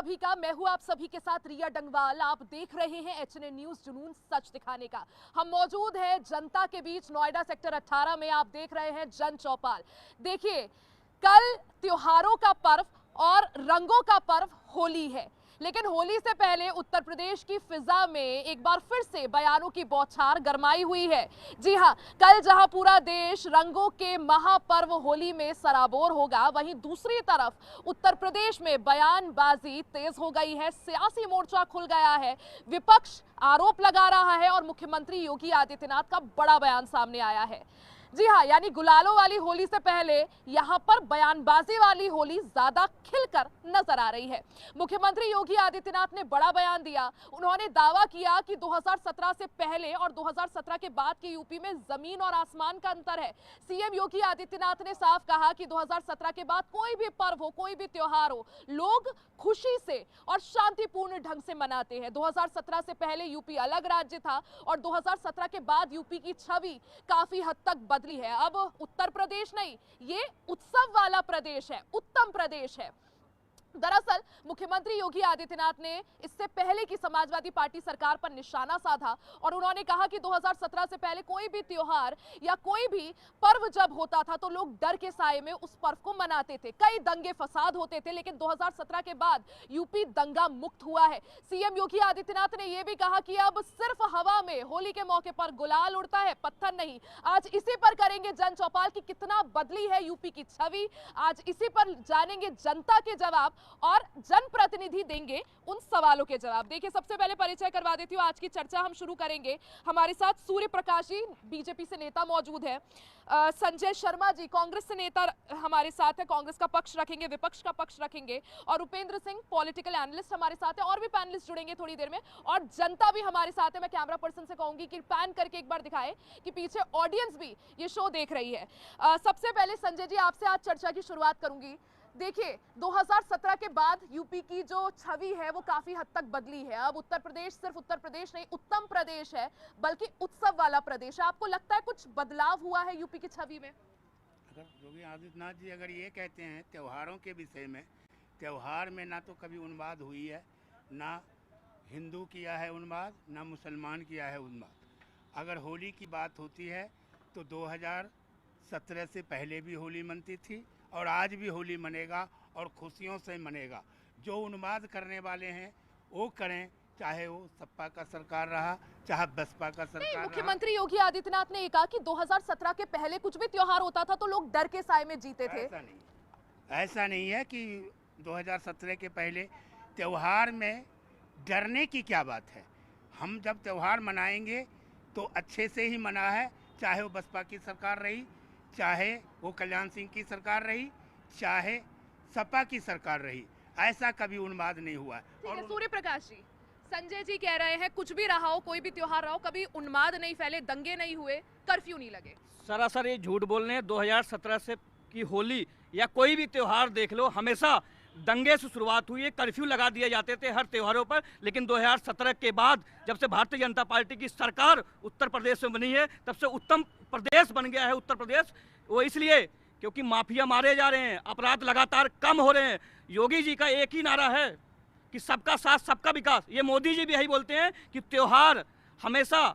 सभी का। मैं हूं आप सभी के साथ रिया डंगवाल। आप देख रहे हैं एचएनए न्यूज, जुनून सच दिखाने का। हम मौजूद हैं जनता के बीच नोएडा सेक्टर 18 में। आप देख रहे हैं जन चौपाल। देखिए, कल त्योहारों का पर्व और रंगों का पर्व होली है, लेकिन होली से पहले उत्तर प्रदेश की फिजा में एक बार फिर से बयानों की बौछार गरमाई हुई है। जी हां, कल जहां पूरा देश रंगों के महापर्व होली में सराबोर होगा, वहीं दूसरी तरफ उत्तर प्रदेश में बयानबाजी तेज हो गई है। सियासी मोर्चा खुल गया है। विपक्ष आरोप लगा रहा है और मुख्यमंत्री योगी आदित्यनाथ का बड़ा बयान सामने आया है। जी हाँ, यानी गुलालों वाली होली से पहले यहाँ पर बयानबाजी वाली होली ज्यादा खिलकर नजर आ रही है। मुख्यमंत्री योगी आदित्यनाथ ने बड़ा बयान दिया। उन्होंने दावा किया कि 2017 से पहले और 2017 के बाद के यूपी में जमीन और आसमान का अंतर है। सीएम योगी आदित्यनाथ ने साफ कहा कि 2017 के बाद कोई भी पर्व हो, कोई भी त्योहार हो, लोग खुशी से और शांतिपूर्ण ढंग से मनाते हैं। 2017 से पहले यूपी अलग राज्य था और 2017 के बाद यूपी की छवि काफी हद तक बदली है। अब उत्तर प्रदेश नहीं, ये उत्सव वाला प्रदेश है, उत्तम प्रदेश है। दरअसल मुख्यमंत्री योगी आदित्यनाथ ने इससे पहले की समाजवादी पार्टी सरकार पर निशाना साधा और उन्होंने कहा कि 2017 से पहले कोई भी त्योहार या कोई भी पर्व जब होता था तो लोग डर के साए में उस पर्व को मनाते थे। कई दंगे फसाद होते थे, लेकिन 2017 के बाद यूपी दंगा मुक्त हुआ है। सीएम योगी आदित्यनाथ ने यह भी कहा कि अब सिर्फ हवा में होली के मौके पर गुलाल उड़ता है, पत्थर नहीं। आज इसी पर करेंगे जन चौपाल की कितना बदली है यूपी की छवि। आज इसी पर जानेंगे जनता के जवाब और जनप्रतिनिधि देंगे उन सवालों के जवाब। देखिए, सबसे पहले परिचय करवा देती हूँ। आज की चर्चा हम शुरू करेंगे। हमारे साथ सूर्य प्रकाश जी, बीजेपी से नेता मौजूद है। संजय शर्मा जी, कांग्रेस से नेता हमारे साथ है। कांग्रेस का पक्ष रखेंगे, विपक्ष का पक्ष रखेंगे। और उपेंद्र सिंह, पॉलिटिकल एनालिस्ट हमारे साथ है। और भी पैनलिस्ट जुड़ेंगे थोड़ी देर में और जनता भी हमारे साथ है। मैं कैमरा पर्सन से कहूंगी कि पैन करके एक बार दिखाए कि पीछे ऑडियंस भी ये शो देख रही है। सबसे पहले संजय जी, आपसे आज चर्चा की शुरुआत करूंगी। देखिए, 2017 के बाद यूपी की जो छवि है वो काफी हद तक बदली है। अब उत्तर प्रदेश सिर्फ उत्तर प्रदेश नहीं, उत्तम प्रदेश है, बल्कि उत्सव वाला प्रदेश है। आपको लगता है कुछ बदलाव हुआ है यूपी की छवि में? अगर योगी आदित्यनाथ जी अगर ये कहते हैं त्योहारों के विषय में, त्योहार में ना तो कभी उन्माद हुई है, ना हिंदू किया है उन्माद, ना मुसलमान किया है उन्माद। अगर होली की बात होती है तो 2017 से पहले भी होली मनती थी और आज भी होली मनेगा और खुशियों से मनेगा। जो उन्माद करने वाले हैं वो करें, चाहे वो सपा का सरकार रहा, चाहे बसपा का सरकार रहा। मुख्यमंत्री योगी आदित्यनाथ ने ये कहा कि 2017 के पहले कुछ भी त्योहार होता था तो लोग डर के साए में जीते थे। ऐसा नहीं है कि 2017 के पहले त्योहार में डरने की क्या बात है। हम जब त्योहार मनाएंगे तो अच्छे से ही मना है, चाहे वो बसपा की सरकार रही, चाहे वो कल्याण सिंह की सरकार रही, चाहे सपा की सरकार रही। ऐसा कभी उन्माद नहीं हुआ। और सूर्य प्रकाश जी, संजय जी कह रहे हैं कुछ भी रहा हो, कोई भी त्योहार रहा हो, कभी उन्माद नहीं फैले, दंगे नहीं हुए, कर्फ्यू नहीं लगे। सरासर ये झूठ बोल रहे हैं। 2017 से की होली या कोई भी त्योहार देख लो, हमेशा दंगे से शुरुआत हुई है। कर्फ्यू लगा दिए जाते थे हर त्योहारों पर, लेकिन 2017 के बाद जब से भारतीय जनता पार्टी की सरकार उत्तर प्रदेश में बनी है, तब से उत्तम प्रदेश बन गया है उत्तर प्रदेश। वो इसलिए क्योंकि माफिया मारे जा रहे हैं, अपराध लगातार कम हो रहे हैं। योगी जी का एक ही नारा है कि सबका साथ सबका विकास। ये मोदी जी भी यही बोलते हैं कि त्योहार हमेशा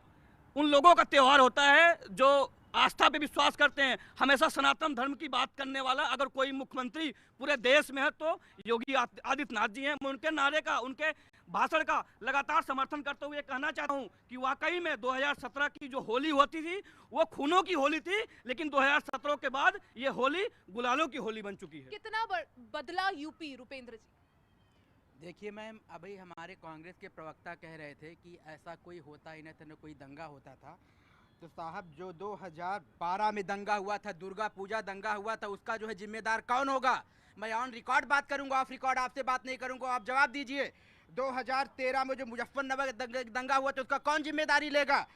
उन लोगों का त्योहार होता है जो आस्था पे विश्वास करते हैं। हमेशा सनातन धर्म की बात करने वाला अगर कोई मुख्यमंत्री पूरे देश में है तो योगी आदित्यनाथ जी हैं। मैं उनके नारे का, उनके भाषण का लगातार समर्थन करते हुए कहना चाहता हूं कि वाकई में 2017 की जो होली होती थी वो खूनों की होली थी, लेकिन 2017 के बाद ये होली गुलालों की होली बन चुकी है। कितना बदला यूपी, रुपेंद्र जी? देखिए मैम, अभी हमारे कांग्रेस के प्रवक्ता कह रहे थे कि ऐसा कोई होता ही नहीं था, न कोई दंगा होता था। तो साहब, जो 2012 में दंगा हुआ था, दुर्गा पूजा दंगा हुआ था, उसका जो है जिम्मेदार कौन होगा? मैं ऑन रिकॉर्ड बात करूंगा, ऑफ रिकॉर्ड आपसे बात नहीं करूंगा, आप जवाब दीजिए। 2013 में जो मुजफ्फरनगर दंगा हुआ था उसका कौन जिम्मेदारी लेगा?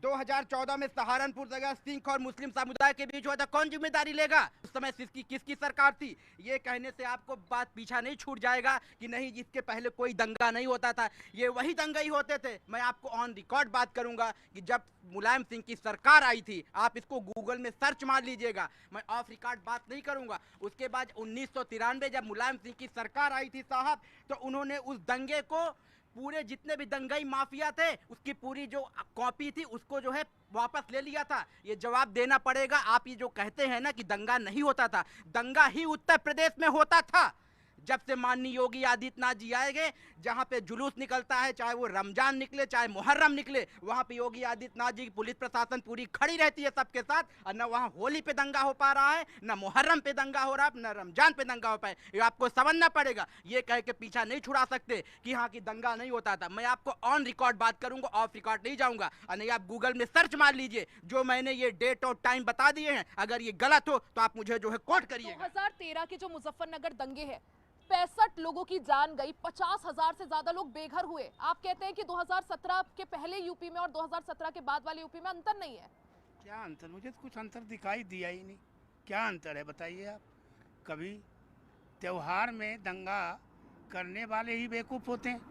2014 में सहारनपुर जगह सिख और मुस्लिम समुदाय के बीच हुआ था, कौन जिम्मेदारी लेगा? उस समय किसकी सरकार थी? ये कहने से आपको बात पीछा नहीं छूट जाएगा कि नहीं इसके पहले कोई दंगा नहीं होता था, ये वही दंगे ही होते थे। मैं आपको ऑन रिकॉर्ड बात करूंगा कि जब मुलायम सिंह की सरकार आई थी, आप इसको गूगल में सर्च मार लीजिएगा, मैं ऑफ रिकॉर्ड बात नहीं करूंगा। उसके बाद 1993 जब मुलायम सिंह की सरकार आई थी साहब, तो उन्होंने उस दंगे को, पूरे जितने भी दंगाई माफिया थे, उसकी पूरी जो कॉपी थी उसको जो है वापस ले लिया था। ये जवाब देना पड़ेगा। आप ये जो कहते हैं ना कि दंगा नहीं होता था, दंगा ही उत्तर प्रदेश में होता था जब से माननीय योगी आदित्यनाथ जी आएंगे। जहां पे जुलूस निकलता है, चाहे वो रमजान निकले चाहे मुहर्रम निकले, वहां पे योगी आदित्यनाथ जी की पुलिस प्रशासन पूरी खड़ी रहती है सबके साथ। और न वहां होली पे दंगा हो पा रहा है, न मुहर्रम पे दंगा हो रहा है, न रमजान पे दंगा हो पाए। ये आपको समझना पड़ेगा। ये कह के पीछा नहीं छुड़ा सकते कि हाँ कि दंगा नहीं होता था। मैं आपको ऑन रिकॉर्ड बात करूंगा, ऑफ रिकॉर्ड नहीं जाऊंगा। और नहीं आप गूगल में सर्च मार लीजिए, जो मैंने ये डेट और टाइम बता दिए हैं, अगर ये गलत हो तो आप मुझे जो है कोट करिए। 2013 के जो मुजफ्फरनगर दंगे हैं, 65 लोगों की जान गई, 50,000 से ज्यादा लोग बेघर हुए। आप कहते हैं कि 2017 के पहले यूपी में और 2017 के बाद वाले यूपी में अंतर नहीं है। क्या अंतर? मुझे तो कुछ अंतर दिखाई दिया ही नहीं। क्या अंतर है बताइए आप? कभी त्योहार में दंगा करने वाले ही बेवकूफ़ होते हैं।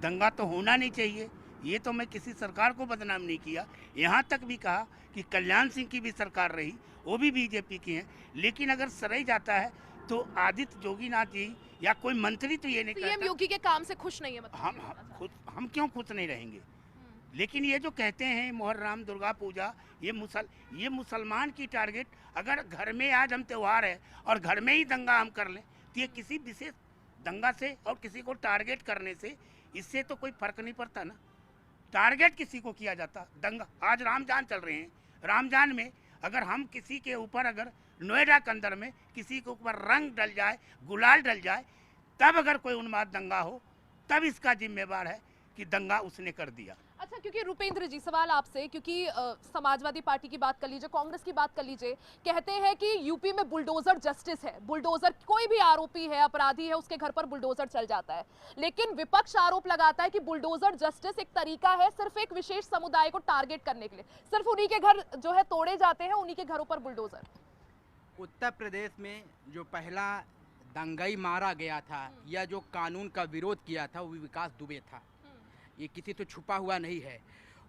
दंगा तो होना नहीं चाहिए। ये तो मैं किसी सरकार को बदनाम नहीं किया, यहाँ तक भी कहा कि कल्याण सिंह की भी सरकार रही, वो भी बीजेपी की है। लेकिन अगर सराय जाता है तो आदित्य जोगीनाथ जी या कोई मंत्री तो ये नहीं सीएम कहता। योगी के काम से खुश नहीं है मतलब? हम क्यों खुश नहीं रहेंगे? लेकिन ये जो कहते हैं मुहर्रम, दुर्गा पूजा, ये मुसलमान की टारगेट, अगर घर में आज हम त्यौहार है और घर में ही दंगा हम कर लें तो ये किसी विशेष दंगा से और किसी को टारगेट करने से इससे तो कोई फर्क नहीं पड़ता ना। टारगेट किसी को किया जाता दंगा। आज रमजान चल रहे हैं, रमजान में अगर हम किसी के ऊपर, अगर नोएडा के अंदर में किसी के ऊपर रंग डल जाए, गुलाल डल जाए, तब अगर कोई उन्माद दंगा हो, तब इसका जिम्मेवार है कि दंगा उसने कर दिया। अच्छा, क्योंकि रुपेंद्र जी सवाल आपसे, क्योंकि समाजवादी पार्टी की बात कर लीजिए, कांग्रेस की बात कर लीजिए, कहते हैं कि यूपी में बुलडोजर जस्टिस है। बुलडोजर, कोई भी आरोपी है, अपराधी है, उसके घर पर बुलडोजर चल जाता है। लेकिन विपक्ष आरोप लगाता है कि बुलडोजर जस्टिस एक तरीका है सिर्फ एक विशेष समुदाय को टारगेट करने के लिए, सिर्फ उन्हीं के घर जो है तोड़े जाते हैं, उन्हीं के घरों पर बुलडोजर। उत्तर प्रदेश में जो पहला दंगाई मारा गया था या जो कानून का विरोध किया था, वो विकास दुबे था। ये किसी से छुपा हुआ नहीं है।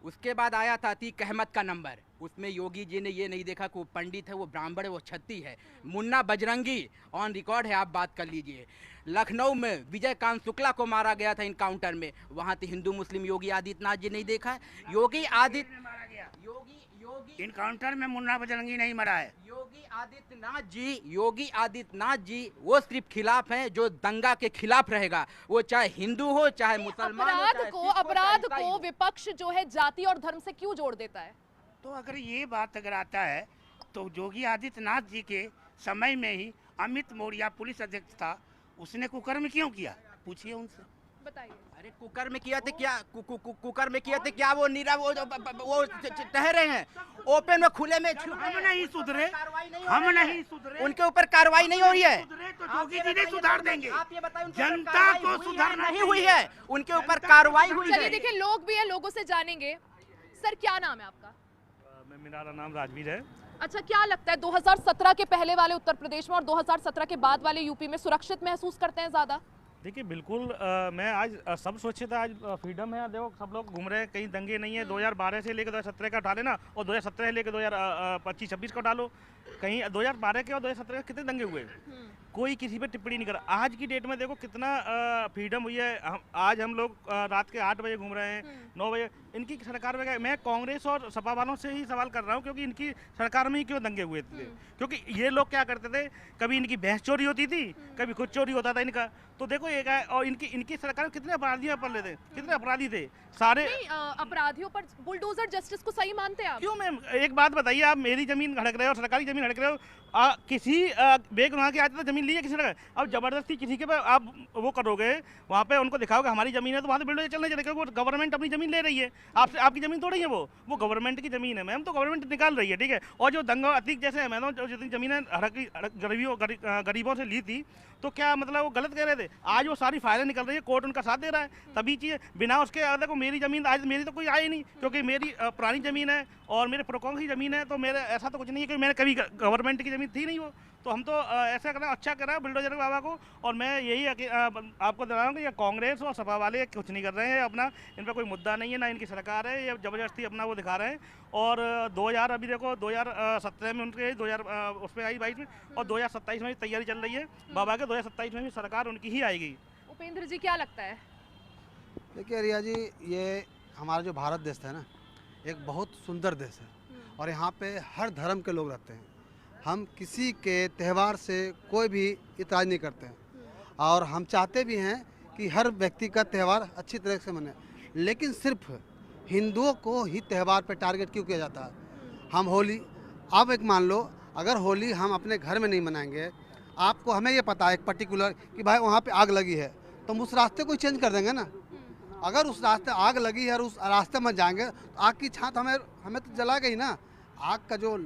उसके बाद आया था अतीक अहमद का नंबर, उसमें योगी जी ने ये नहीं देखा कि वो पंडित है, वो ब्राह्मण है, वो छत्ती है। मुन्ना बजरंगी ऑन रिकॉर्ड है, आप बात कर लीजिए। लखनऊ में विजयकांत शुक्ला को मारा गया था इनकाउंटर में, वहाँ तो हिंदू मुस्लिम योगी आदित्यनाथ जी नहीं देखा। योगी इनकाउंटर में मुन्ना बजरंगी नहीं मरा है। योगी आदित्यनाथ जी वो सिर्फ खिलाफ हैं जो दंगा के खिलाफ रहेगा, वो चाहे हिंदू हो चाहे मुसलमान हो। अपराध को विपक्ष जो है जाति और धर्म से क्यों जोड़ देता है? तो अगर ये बात अगर आता है तो योगी आदित्यनाथ जी के समय में ही अमित मौर्य पुलिस अध्यक्ष था, उसने कुकर्म क्यों किया? पूछिए उनसे, बताइए। अरे कुकर में किया थे क्या? कुकर में किया थे क्या? वो नीरव वो ठहरे हैं ओपन में, खुले में। हम नहीं सुधरे, हम नहीं सुधरे, उनके ऊपर कार्रवाई नहीं हुई है। तो योगी जी नहीं सुधार देंगे। आप ये बताएं, जनता को सुधारना नहीं हुई है, उनके ऊपर कार्रवाई हुई है। चलिए देखिए, लोग भी है, लोगों से जानेंगे। सर, क्या नाम है आपका? मेरा नाम राजवीर है। अच्छा, क्या लगता है 2017 के पहले वाले उत्तर प्रदेश में और 2017 के बाद वाले यूपी में सुरक्षित महसूस करते हैं ज्यादा? देखिए बिल्कुल, मैं आज सब सुरक्षित है, आज फ्रीडम है। देखो सब लोग घूम रहे हैं, कहीं दंगे नहीं है। 2012 से लेकर 2017 का उठा लेना और 2017 से लेकर 2025-26 का उठा लो, कहीं 2012 के और 2017 के कितने दंगे हुए, कोई किसी पे टिप्पणी नहीं करा। आज की डेट में देखो कितना फ्रीडम हुई है। आज हम लोग रात के 8 बजे घूम रहे हैं, 9 बजे। इनकी सरकार में मैं कांग्रेस और सपा वालों से ही सवाल कर रहा हूँ, क्योंकि इनकी सरकार में ही क्यों दंगे हुए थे? क्योंकि ये लोग क्या करते थे, कभी इनकी भैंस चोरी होती थी, कभी खुद चोरी होता था इनका। तो देखो ये क्या है, और इनकी सरकार में कितने अपराधियों पर लेते, कितने अपराधी थे सारे। अपराधियों पर बुलडोजर जस्टिस को सही मानते हैं आप? क्यों मैम, एक बात बताइए, आप मेरी जमीन हड़क रहे हो, सरकारी जमीन हड़क रहे हो, किसी बेगुनाह के आज तक जमीन ज़मीन ली है किसी ने, अब ज़बरदस्ती किसी के पे आप वो करोगे, वहाँ पे उनको दिखाओगे हमारी ज़मीन है, तो वहाँ से बिल्डोजर चलने चलेगा। वो गवर्नमेंट अपनी ज़मीन ले रही है आपसे, आपकी ज़मीन थोड़ी है वो गवर्नमेंट की ज़मीन है मैम, तो गवर्नमेंट निकाल रही है, ठीक है। और जो दंगा अतीक जैसे है मैडम, जो जितनी ज़मीनें गरीबों से ली थी, तो क्या मतलब वो गलत कह रहे थे, आज वो सारी फाइलें निकल रही है, कोर्ट उनका साथ दे रहा है, तभी चीज़ें बिना उसके अगर को मेरी ज़मीन आज मेरी तो कोई आई नहीं, क्योंकि मेरी पुरानी ज़मीन है और मेरे प्रोकॉन्ग की ज़मीन है, तो मेरे ऐसा तो कुछ नहीं है कि मैंने कभी गवर्नमेंट की ज़मीन थी नहीं वो, तो हम तो ऐसा करना अच्छा करा बुलडोजर बाबा को। और मैं यही आपको बता रहा हूँ कि ये कांग्रेस और सपा वाले कुछ नहीं कर रहे हैं अपना, इन पर कोई मुद्दा नहीं है, ना इनकी सरकार है, ये ज़बरदस्ती अपना वो दिखा रहे हैं। और 2000 अभी देखो 2017 में उनके 2000 उस पर आई 22 में, और 2027 में तैयारी चल रही है बाबा के, 2027 में भी सरकार उनकी ही आएगी। उपेंद्र जी क्या लगता है? देखिए रिया जी, ये हमारा जो भारत देश है ना, एक बहुत सुंदर देश है और यहाँ पे हर धर्म के लोग रहते हैं। हम किसी के त्यौहार से कोई भी इतराज़ नहीं करते हैं और हम चाहते भी हैं कि हर व्यक्ति का त्यौहार अच्छी तरह से मने, लेकिन सिर्फ हिंदुओं को ही त्यौहार पे टारगेट क्यों किया जाता है? हम होली, आप एक मान लो अगर होली हम अपने घर में नहीं मनाएंगे, आपको हमें ये पता है एक पर्टिकुलर कि भाई वहाँ पे आग लगी है, तो हम उस रास्ते को चेंज कर देंगे ना। अगर उस रास्ते आग लगी है और उस रास्ते में जाएंगे तो आग की छात हमें तो जला गई ना, आग का जो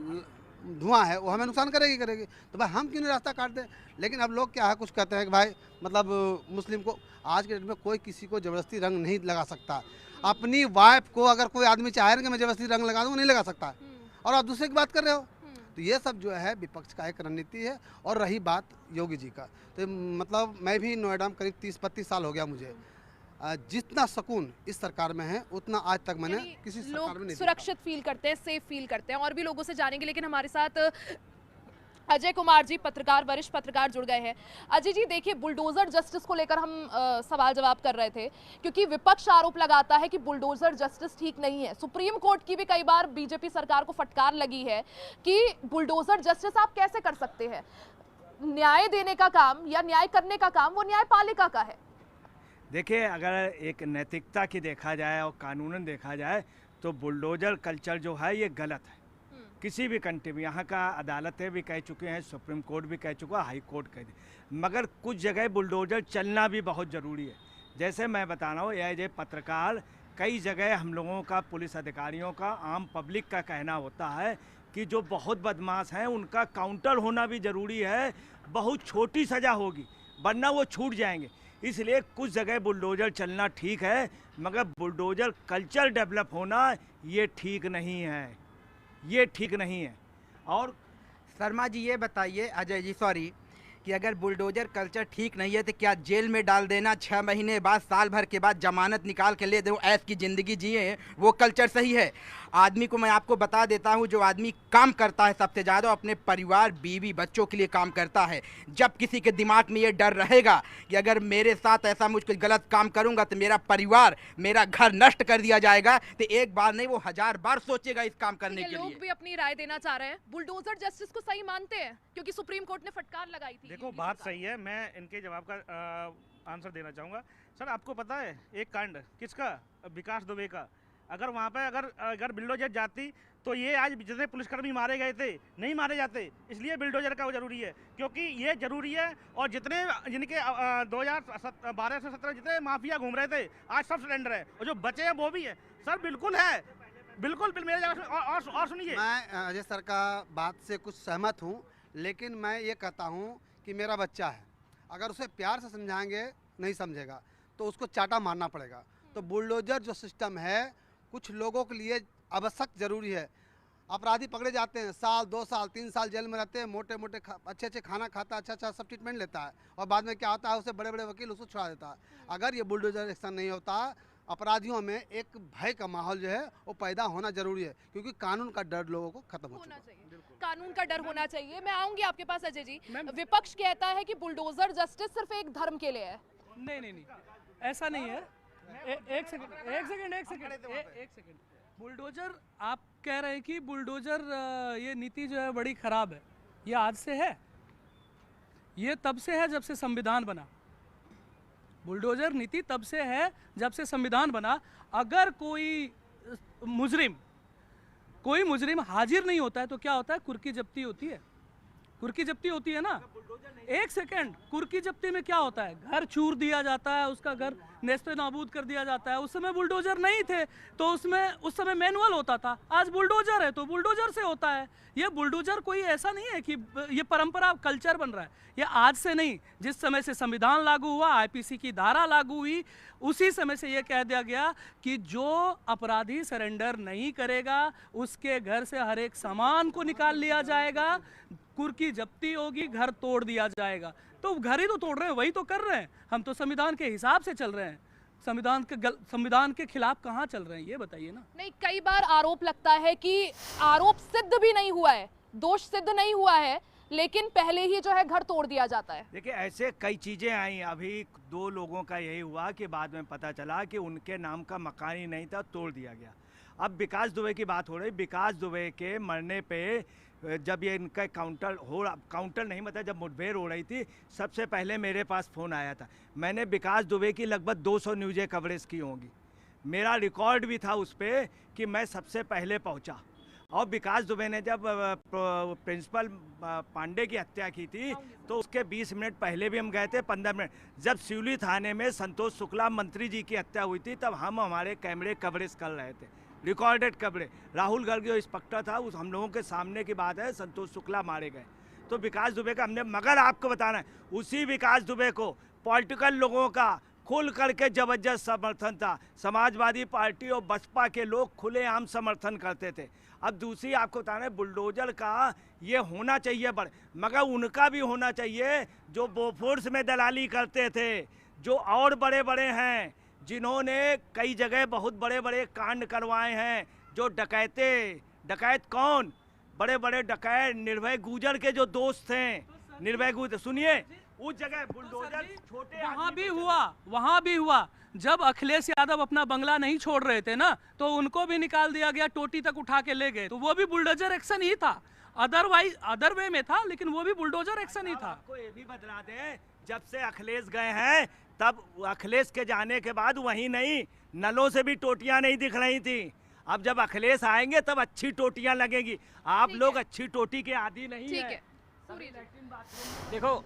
धुआं है वो हमें नुकसान करेगी। तो भाई हम क्यों नहीं रास्ता काट दें? लेकिन अब लोग क्या है, कुछ कहते हैं कि भाई मतलब मुस्लिम को, आज के डेट में कोई किसी को ज़बरदस्ती रंग नहीं लगा सकता। अपनी वाइफ को अगर कोई आदमी चाहे ना कि मैं ज़बरदस्ती रंग लगा दूँ, नहीं लगा सकता, और आप दूसरे की बात कर रहे हो। तो ये सब जो है विपक्ष का एक रणनीति है। और रही बात योगी जी का, तो मतलब मैं भी नोएडा में करीब 30-32 साल हो गया मुझे, जितना सुकून इस सरकार में है उतना आज तक मैंने किसी सरकार में नहीं देखा। सुरक्षित फील करते हैं, सेफ फील करते हैं। और भी लोगों से जानेंगे, लेकिन हमारे साथ अजय कुमार जी, पत्रकार, वरिष्ठ पत्रकार जुड़ गए हैं। अजय जी देखिए, बुलडोजर जस्टिस को लेकर हम सवाल जवाब कर रहे थे, क्योंकि विपक्ष आरोप लगाता है कि बुलडोजर जस्टिस ठीक नहीं है। सुप्रीम कोर्ट की भी कई बार बीजेपी सरकार को फटकार लगी है कि बुलडोजर जस्टिस आप कैसे कर सकते हैं। न्याय देने का काम या न्याय करने का काम वो न्यायपालिका का है। देखिए, अगर एक नैतिकता की देखा जाए और कानूनन देखा जाए तो बुलडोजर कल्चर जो है ये गलत है। किसी भी कंट्री में, यहाँ का अदालतें भी कह चुके हैं, सुप्रीम कोर्ट भी कह चुका, हाई कोर्ट कह दी, मगर कुछ जगह बुलडोजर चलना भी बहुत ज़रूरी है। जैसे मैं बता रहा हूँ, एज ए पत्रकार, कई जगह हम लोगों का, पुलिस अधिकारियों का, आम पब्लिक का कहना होता है कि जो बहुत बदमाश हैं उनका काउंटर होना भी ज़रूरी है। बहुत छोटी सज़ा होगी वरना वो छूट जाएंगे, इसलिए कुछ जगह बुलडोजर चलना ठीक है, मगर बुलडोजर कल्चर डेवलप होना ये ठीक नहीं है, ये ठीक नहीं है। और शर्मा जी ये बताइए, अजय जी सॉरी, कि अगर बुलडोजर कल्चर ठीक नहीं है तो क्या जेल में डाल देना, 6 महीने बाद, साल भर के बाद जमानत निकाल के ले दो, ऐश की ज़िंदगी जिए, वो कल्चर सही है? आदमी को मैं आपको बता देता हूँ, जो आदमी काम करता है सबसे ज़्यादा अपने परिवार, बीवी, बच्चों के लिए काम करता है। जब किसी के दिमाग में ये डर रहेगा कि अगर मेरे साथ ऐसा मुझ कुछ गलत काम करूँगा तो मेरा परिवार, मेरा घर नष्ट कर दिया जाएगा, तो एक बार नहीं वो 1000 बार सोचेगा इस काम करने के लिए। लोग भी अपनी राय देना चाह रहे हैं। बुलडोजर जस्टिस को सही मानते हैं, क्योंकि सुप्रीम कोर्ट ने फटकार लगाई थी। देखो, बात सही है, मैं इनके जवाब का आंसर देना चाहूँगा। सर, आपको पता है एक कांड किसका? विकास दुबे का। अगर वहाँ पे अगर बुलडोजर जाती तो ये आज जितने पुलिसकर्मी मारे गए थे नहीं मारे जाते। इसलिए बुलडोजर का वो जरूरी है, क्योंकि ये जरूरी है। और जितने जिनके 2012 से 17 जितने माफिया घूम रहे थे आज सब सरेंडर है, और जो बचे हैं वो भी है। सर बिल्कुल है, बिल्कुल मेरे जवाब और सुनिए। मैं अजय सर का बात से कुछ सहमत हूँ, लेकिन मैं ये कहता हूँ कि मेरा बच्चा है, अगर उसे प्यार से समझाएंगे नहीं समझेगा तो उसको चाटा मारना पड़ेगा। तो बुलडोजर जो सिस्टम है कुछ लोगों के लिए आवश्यक ज़रूरी है। अपराधी पकड़े जाते हैं, साल 2 साल 3 साल जेल में रहते हैं, मोटे मोटे अच्छे खाना खाता है, अच्छा सब ट्रीटमेंट लेता है, और बाद में क्या होता है, उसे बड़े बड़े वकील उसको छुड़ा देता है। अगर ये बुलडोजर एक्शन नहीं होता, अपराधियों में एक भय का माहौल जो है वो पैदा होना जरूरी है, क्योंकि कानून का डर लोगों को खत्म होना चाहिए। कानून का डर होना चाहिए। मैं आऊंगी आपके पास अजय जी। विपक्ष कहता है कि बुलडोजर जस्टिस सिर्फ एक धर्म के लिए है। नहीं, ऐसा नहीं है। एक सेकंड। बुलडोजर, आप कह रहे हैं कि बुलडोजर ये नीति जो है बड़ी खराब है। ये आज से है, ये तब से है जब से संविधान बना। बुलडोजर नीति तब से है जब से संविधान बना। अगर कोई मुजरिम हाजिर नहीं होता है तो क्या होता है? कुर्की जब्ती होती है। कुर्की जब्ती होती है ना, एक सेकंड, कुर्की जब्ती में क्या होता है, घर चूर दिया जाता है, उसका घर नेस्ते नाबूद कर दिया जाता है। उस समय बुलडोजर नहीं थे तो उसमें उस समय मैनुअल होता था, आज बुलडोजर है तो बुलडोजर से होता है। ये बुलडोजर कोई ऐसा नहीं है कि ये परंपरा कल्चर बन रहा है, ये आज से नहीं, जिस समय से संविधान लागू हुआ, आईपीसी की धारा लागू हुई, उसी समय से ये कह दिया गया कि जो अपराधी सरेंडर नहीं करेगा उसके घर से हर एक सामान को निकाल लिया जाएगा, कुर्की जब्ती होगी, घर तोड़ दिया जाएगा। तो घर ही तो तोड़ रहे हैं, वही तो कर रहे हैं। हम तो संविधान के हिसाब से चल रहे हैं, संविधान के खिलाफ कहाँ चल रहे हैं, ये बताइए ना। नहीं, कई बार आरोप लगता है कि आरोप सिद्ध भी नहीं हुआ है, दोष सिद्ध नहीं हुआ है, लेकिन पहले ही जो है घर तोड़ दिया जाता है। देखिए ऐसे कई चीज़ें आई, अभी 2 लोगं का यही हुआ कि बाद में पता चला कि उनके नाम का मकान ही नहीं था, तोड़ दिया गया। अब विकास दुबे की बात हो रही, विकास दुबे के मरने पे जब ये इनका काउंटर नहीं मतलब जब मुठभेड़ हो रही थी, सबसे पहले मेरे पास फ़ोन आया था। मैंने विकास दुबे की लगभग 200 न्यूज़ें कवरेज की होंगी, मेरा रिकॉर्ड भी था उस पर कि मैं सबसे पहले पहुंचा। और विकास दुबे ने जब प्रिंसिपल पांडे की हत्या की थी तो उसके 20 मिनट पहले भी हम गए थे, 15 मिनट। जब सिवली थाने में संतोष शुक्ला मंत्री जी की हत्या हुई थी तब हम हमारे कैमरे कवरेज कर रहे थे, रिकॉर्डेड कवरेज। राहुल गर्ग जो इंस्पेक्टर था, उस हम लोगों के सामने की बात है, संतोष शुक्ला मारे गए। तो विकास दुबे का हमने, मगर आपको बताना है उसी विकास दुबे को पॉलिटिकल लोगों का खुल करके जबरदस्त समर्थन था। समाजवादी पार्टी और बसपा के लोग खुलेआम समर्थन करते थे। अब दूसरी आपको बताना है, बुलडोजर का ये होना चाहिए मगर उनका भी होना चाहिए जो बोफोर्स में दलाली करते थे, जो और बड़े बड़े हैं, जिन्होंने कई जगह बहुत बड़े बड़े कांड करवाए हैं, जो डकैत कौन, बड़े बड़े डकैत निर्भय गुजर के जो दोस्त हैं, निर्भय गुजर, सुनिए उस जगह बुलडोजर छोटे वहाँ भी हुआ जब अखिलेश यादव अपना बंगला नहीं छोड़ रहे थे ना, तो उनको भी निकाल दिया गया, टोटी तक उठा के ले गए, तो वो भी बुलडोजर एक्शन ही था। अदरवाइज अदर वे में था, लेकिन वो भी बुलडोजर एक्शन ही था। आपको ये भी बता दें, जब से अखिलेश गए हैं तब अखिलेश के जाने के बाद वहीं नहीं, नलों से भी टोटियां नहीं दिख रही थी। अब जब अखिलेश आएंगे तब अच्छी टोटियां लगेंगी। आप लोग अच्छी टोटी के आदी नहीं है। देखो,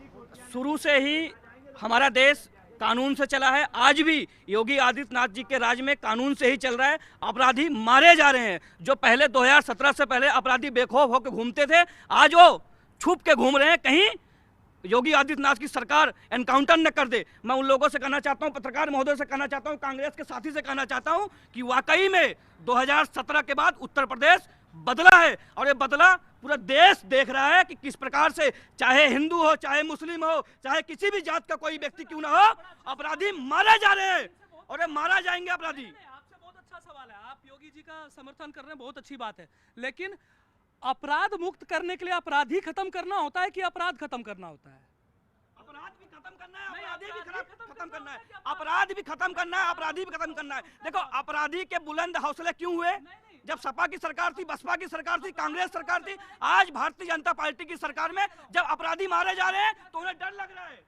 शुरू से ही हमारा देश कानून से चला है, आज भी योगी आदित्यनाथ जी के राज में कानून से ही चल रहा है। अपराधी मारे जा रहे हैं, जो पहले 2017 से पहले अपराधी बेखौफ होकर घूमते थे, आज वो छुप के घूम रहे हैं। कहीं योगी आदित्यनाथ की सरकार एनकाउंटर न कर दे। मैं उन लोगों से कहना चाहता हूं, पत्रकार महोदय से कहना चाहता हूं, कांग्रेस के साथी से कहना चाहता हूं कि वाकई में 2017 के बाद उत्तर प्रदेश बदला है, और ये बदला पूरा देश देख रहा है कि किस प्रकार से चाहे हिंदू हो, चाहे मुस्लिम हो, चाहे किसी भी जात का कोई व्यक्ति क्यों ना हो, अपराधी मारे जा रहे हैं और ये मारा जाएंगे अपराधी। आपसे बहुत अच्छा सवाल है, आप योगी जी का समर्थन कर रहे हैं, बहुत अच्छी बात है, लेकिन अपराध मुक्त करने के लिए अपराधी खत्म करना होता है कि अपराध खत्म करना होता है? अपराध भी खत्म करना है, अपराधी भी खत्म करना है, अपराध भी खत्म करना है, अपराधी भी खत्म करना है। देखो, अपराधी के बुलंद हौसले क्यों हुए? जब सपा की सरकार थी, बसपा की सरकार थी, कांग्रेस सरकार थी, आज भारतीय जनता पार्टी की सरकार में जब अपराधी मारे जा रहे हैं तो उन्हें डर लग रहा है।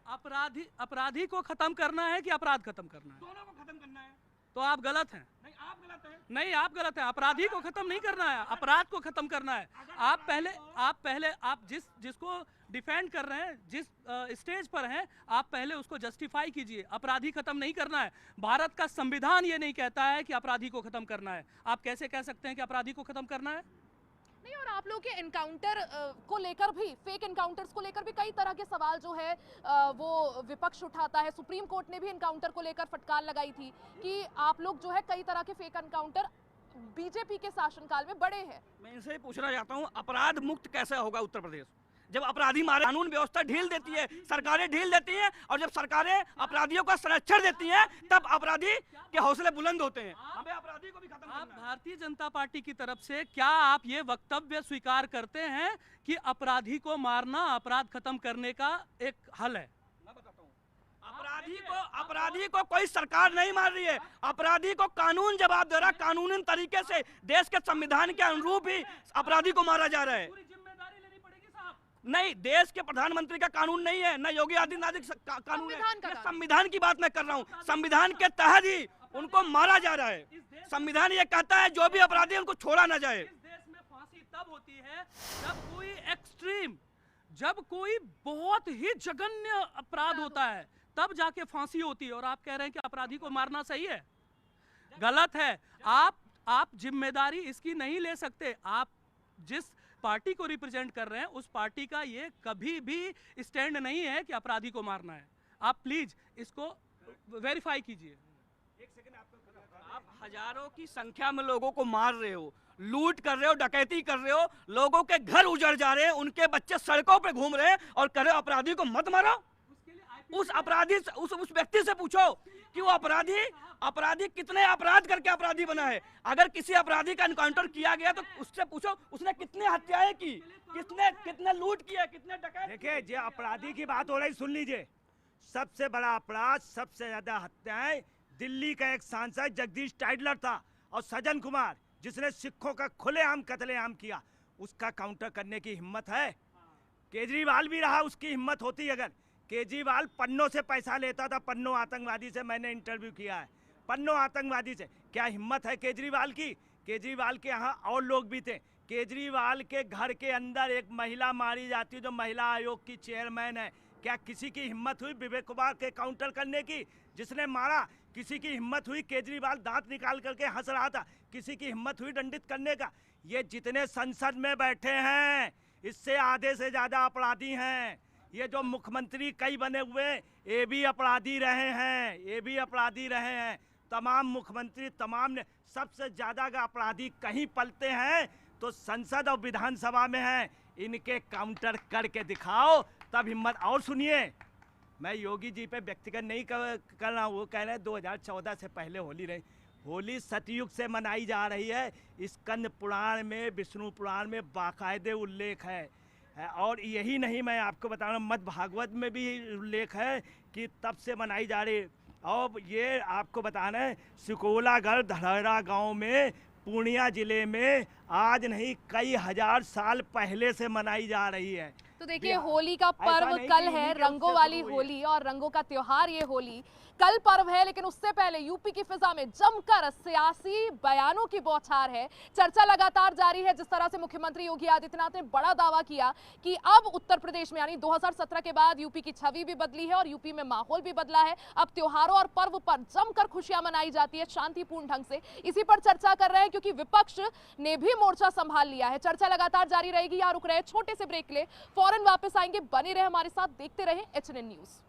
अपराधी को खत्म करना है कि अपराध खत्म करना है? दोनों को खत्म करना है। तो आप गलत हैं। नहीं, आप गलत हैं। नहीं, आप गलत हैं। अपराधी को खत्म नहीं करना है, अपराध को खत्म करना है। आप जिसको डिफेंड कर रहे हैं, जिस स्टेज पर हैं, आप पहले उसको जस्टिफाई कीजिए। अपराधी खत्म नहीं करना है, भारत का संविधान ये नहीं कहता है कि अपराधी को खत्म करना है। आप कैसे कह सकते हैं कि अपराधी को खत्म करना है? नहीं, और आप लोग के एनकाउंटर को लेकर भी, फेक एनकाउंटर्स को लेकर भी कई तरह के सवाल जो है वो विपक्ष उठाता है। सुप्रीम कोर्ट ने भी एनकाउंटर को लेकर फटकार लगाई थी कि आप लोग जो है कई तरह के फेक एनकाउंटर बीजेपी के शासनकाल में बड़े हैं। मैं इनसे पूछना चाहता हूँ, अपराध मुक्त कैसे होगा उत्तर प्रदेश जब अपराधी मारे? कानून व्यवस्था ढील देती है, सरकारें ढील देती हैं, और जब सरकारें अपराधियों का संरक्षण देती हैं तब अपराधी के हौसले बुलंद होते हैं। हमें अपराधी को भी खत्म करना है। आप भारतीय जनता पार्टी की तरफ से क्या आप ये वक्तव्य स्वीकार करते हैं कि अपराधी को मारना अपराध खत्म करने का एक हल है? मैं बताता हूँ, अपराधी को कोई सरकार नहीं मार रही है, अपराधी को कानून जवाब दे रहा है। कानूनी तरीके से देश के संविधान के अनुरूप ही अपराधी को मारा जा रहा है। नहीं, देश के प्रधानमंत्री का कानून नहीं है, न योगी आदित्यनाथ का कानून है, संविधान की बात मैं कर रहा हूँ। संविधान के तहत ही उनको मारा जा रहा है। संविधान ये कहता है जो भी अपराधी उनको छोड़ा ना जाए। इस देश में फांसी तब होती है जब कोई एक्सट्रीम जब कोई बहुत ही जघन्य अपराध होता है तब जाके फांसी होती है, और आप कह रहे हैं कि अपराधी को मारना सही है? गलत है। आप जिम्मेदारी इसकी नहीं ले सकते। आप जिस पार्टी को रिप्रेजेंट कर रहे हैं उस पार्टी का ये कभी भी स्टैंड नहीं है कि अपराधी को मारना है। आप प्लीज इसको वेरीफाई कीजिए। आप हजारों की संख्या में लोगों को मार रहे हो, लूट कर रहे हो, डकैती कर रहे हो, लोगों के घर उजड़ जा रहे हैं, उनके बच्चे सड़कों पे घूम रहे हैं और कह रहे हो अपराधी को मत मारो। उस अपराधी से, उस व्यक्ति से पूछो कि वो अपराधी कितने अपराध करके अपराधी बना है। अगर किसी अपराधी का एनकाउंटर किया गया तो उससे पूछो उसने कितने हत्याएं की, कितने लूट किया, कितने डकैत। देखिए, जो अपराधी की बात हो रही, सुन लीजिए। सबसे बड़ा अपराध, सबसे ज्यादा हत्याएं दिल्ली का एक सांसद जगदीश टाइडलर था, और सज्जन कुमार जिसने सिखों का खुलेआम कत्लेआम किया, उसका काउंटर करने की हिम्मत है? केजरीवाल भी रहा, उसकी हिम्मत होती। अगर केजरीवाल पन्नों से पैसा लेता था, पन्नों आतंकवादी से, मैंने इंटरव्यू किया है, पन्नों आतंकवादी से, क्या हिम्मत है केजरीवाल की? केजरीवाल के यहाँ और लोग भी थे। केजरीवाल के घर के अंदर एक महिला मारी जाती है जो महिला आयोग की चेयरमैन है। क्या किसी की हिम्मत हुई विवेक कुमार के काउंटर करने की, जिसने मारा? किसी की हिम्मत हुई? केजरीवाल दांत निकाल करके हंस रहा था, किसी की हिम्मत हुई दंडित करने का? ये जितने संसद में बैठे हैं इससे आधे से ज्यादा अपराधी हैं। ये जो मुख्यमंत्री कई बने हुए, ये भी अपराधी रहे हैं, ये भी अपराधी रहे हैं। तमाम मुख्यमंत्री, तमाम ने, सबसे ज्यादा का अपराधी कहीं पलते हैं तो संसद और विधानसभा में हैं। इनके काउंटर करके दिखाओ, तब हिम्मत। और सुनिए, मैं योगी जी पे व्यक्तिगत नहीं कर रहा हूँ। वो कह रहे हैं 2014 से पहले होली रही। होली सतयुग से मनाई जा रही है। स्कंद पुराण में, विष्णु पुराण में बाकायदे उल्लेख है। और यही नहीं, मैं आपको बता रहा हूँ, मद् भागवत में भी उल्लेख है कि तब से मनाई जा रही है। और ये आपको बताना है, सिकोलागढ़ धड़हरा गांव में, पूर्णिया जिले में आज नहीं कई हजार साल पहले से मनाई जा रही है। तो देखिए, होली का पर्व कल है, रंगों वाली होली, और रंगों का त्योहार ये होली कल पर्व है। लेकिन उससे पहले यूपी की फिजा में जमकर सियासी बयानों की बौछार है। चर्चा लगातार जारी है। जिस तरह से मुख्यमंत्री योगी आदित्यनाथ ने बड़ा दावा किया कि अब उत्तर प्रदेश में, यानी 2017 के बाद यूपी की छवि भी बदली है और यूपी में माहौल भी बदला है। अब त्योहारों और पर्व पर जमकर खुशियां मनाई जाती है शांतिपूर्ण ढंग से। इसी पर चर्चा कर रहे हैं क्योंकि विपक्ष ने भी मोर्चा संभाल लिया है। चर्चा लगातार जारी रहेगी। यहाँ रुक रहे छोटे से ब्रेक ले, फौरन वापस आएंगे। बने रहे हमारे साथ, देखते रहे HNN न्यूज।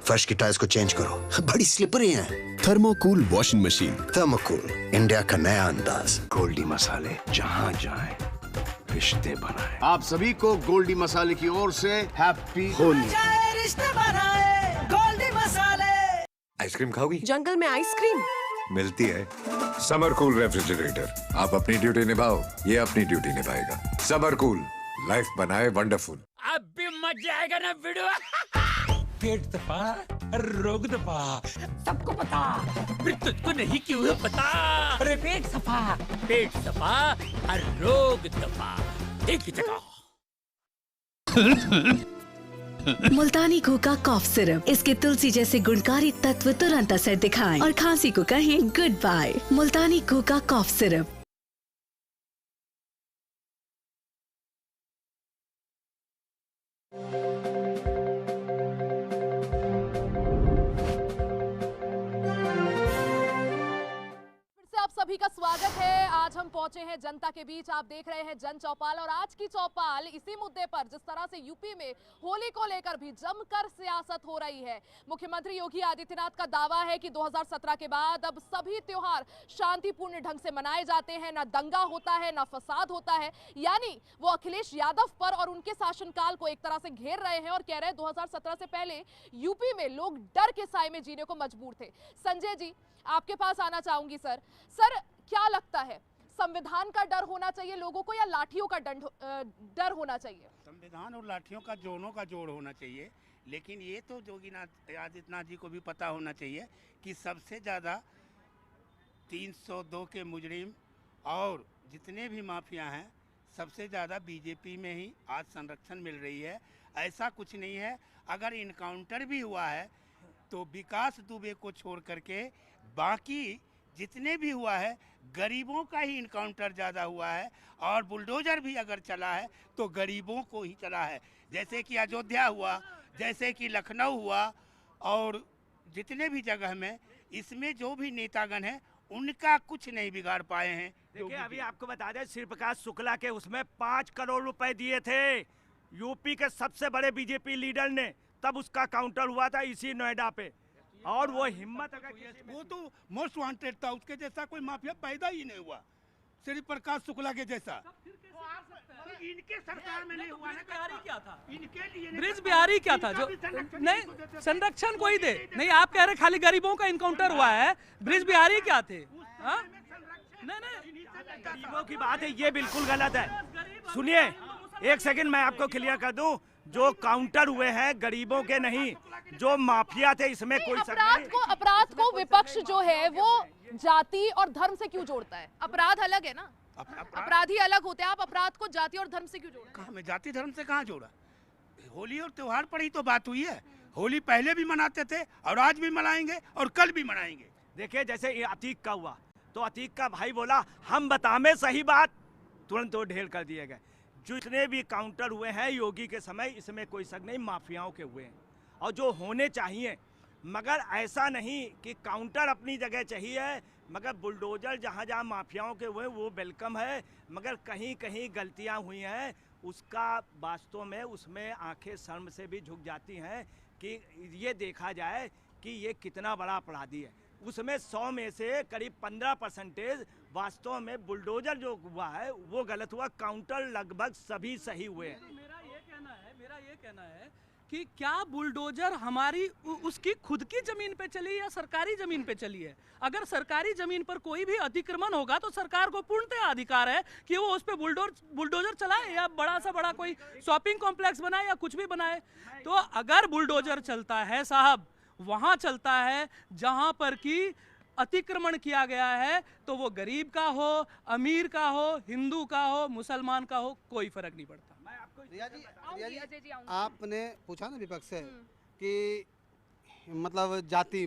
फर्श की टाइल्स को चेंज करो, बड़ी स्लिपरी हैं। थर्मोकूल वॉशिंग मशीन। थर्मोकूल, इंडिया का नया अंदाज। गोल्डी मसाले जहाँ जाएं रिश्ते बनाएं। आप सभी को गोल्डी मसाले की ओर से हैप्पी होली। रिश्ते बनाए गोल्डी मसाले। आइसक्रीम खाओगी? जंगल में आइसक्रीम मिलती है। समर कूल रेफ्रिजरेटर, आप अपनी ड्यूटी निभाओ, ये अपनी ड्यूटी निभाएगा। समर कूल, लाइफ बनाए वंडरफुल। अब भी मजा आएगा ना वीडियो। पेट दबा, रोग दबा, सबको पता, फिर तुझको नहीं क्यों है पता। अरे पेट सफा और रोग दबा, एक ही जगह। मुल्तानी घोका कॉफ सिरप, इसके तुलसी जैसे गुणकारी तत्व तुरंत असर दिखाएं और खांसी को कहें गुड बाय। मुल्तानी घोका कॉफ सिरप। सभी का स्वागत है। आज हम पहुंचे हैं जनता के बीच। आप देख रहे हैं जन चौपाल, और आज की चौपाल इसी मुद्दे पर, जिस तरह से यूपी में होली को लेकर भी जमकर सियासत हो रही है। मुख्यमंत्री योगी आदित्यनाथ का दावा है कि 2017 के बाद अब सभी त्योहार शांतिपूर्ण ढंग से मनाए जाते हैं, ना दंगा होता है, ना फसाद होता है। यानी वो अखिलेश यादव पर और उनके शासनकाल को एक तरह से घेर रहे हैं और कह रहे हैं 2017 से पहले यूपी में लोग डर के साए में जीने को मजबूर थे। संजय जी, आपके पास आना चाहूंगी। सर, क्या लगता है, संविधान का डर होना चाहिए लोगों को या लाठियों का डर होना चाहिए? संविधान और लाठियों का दोनों का जोड़ होना चाहिए, लेकिन ये तो योगीनाथ आदित्यनाथ जी को भी पता होना चाहिए कि सबसे ज़्यादा 302 के मुजरिम और जितने भी माफिया हैं सबसे ज़्यादा बीजेपी में ही आज संरक्षण मिल रही है। ऐसा कुछ नहीं है, अगर इनकाउंटर भी हुआ है तो विकास दुबे को छोड़ करके बाकी जितने भी हुआ है गरीबों का ही इनकाउंटर ज़्यादा हुआ है, और बुलडोज़र भी अगर चला है तो गरीबों को ही चला है। जैसे कि अयोध्या हुआ, जैसे कि लखनऊ हुआ, और जितने भी जगह में इसमें जो भी नेतागण हैं उनका कुछ नहीं बिगाड़ पाए हैं। देखिए अभी आपको बता दें, श्री प्रकाश शुक्ला के उसमें 5 करोड़ रुपए दिए थे यूपी के सबसे बड़े बीजेपी लीडर ने, तब उसका काउंटर हुआ था इसी नोएडा पे। और वो हिम्मत अगर वो तो मोस्ट वांटेड था, उसके जैसा कोई माफिया पैदा ही नहीं हुआ, श्री प्रकाश शुक्ला के जैसा। इनके सरकार में नहीं हुआ। क्या था इनके लिए ब्रिज बिहारी क्या था जो नहीं संरक्षण कोई दे नहीं, आप कह रहे खाली गरीबों का इनकाउंटर हुआ है, ब्रिज बिहारी क्या थे? नहीं गरीबों की बात है, ये बिल्कुल गलत है। सुनिए एक सेकंड मैं आपको क्लियर कर दूं, जो काउंटर हुए हैं गरीबों के नहीं, जो माफिया थे इसमें कोई अपराध को विपक्ष जो है वो जाति और धर्म से क्यों जोड़ता है? अपराध अलग है ना, अपराधी अलग होते हैं, आप अपराध को जाति और धर्म से क्यों जोड़ा? कहाँ मैं जाति धर्म से कहाँ जोड़ा? होली और त्योहार पर ही तो बात हुई है। होली पहले भी मनाते थे और आज भी मनाएंगे और कल भी मनाएंगे। देखिए जैसे ये अतीक का हुआ तो अतीक का भाई बोला हम बतावे सही बात, तुरंत वो ढेर कर दिए गए। जितने भी काउंटर हुए हैं योगी के समय इसमें कोई शक नहीं माफियाओं के हुए हैं, और जो होने चाहिए, मगर ऐसा नहीं कि काउंटर अपनी जगह चाहिए, मगर बुलडोजर जहाँ जहाँ माफियाओं के हुए वो वेलकम है, मगर कहीं कहीं गलतियाँ हुई हैं उसका वास्तव में उसमें आंखें शर्म से भी झुक जाती हैं कि ये देखा जाए कि ये कितना बड़ा अपराधी है। उसमें 100 में से करीब 15% वास्तव में बुलडोजर जो हुआ है वो गलत हुआ, काउंटर लगभग सभी सही हुए हैं। मेरा ये कहना है कि क्या बुलडोजर हमारी उसकी खुद की जमीन पे चली या सरकारी जमीन पे चली है? अगर सरकारी जमीन पर कोई भी अतिक्रमण होगा तो सरकार को पूर्णतः अधिकार है कि वो उस पे बुलडोजर चलाए या बड़ा सा बड़ा कोई शॉपिंग कॉम्प्लेक्स बनाए या कुछ भी बनाए। तो अगर बुलडोजर चलता है साहब, वहां चलता है जहां पर कि अतिक्रमण किया गया है, तो वो गरीब का हो, अमीर का हो, हिंदू का हो, मुसलमान का हो, कोई फर्क नहीं पड़ता। रिया जी आपने पूछा ना विपक्ष से कि मतलब जाति,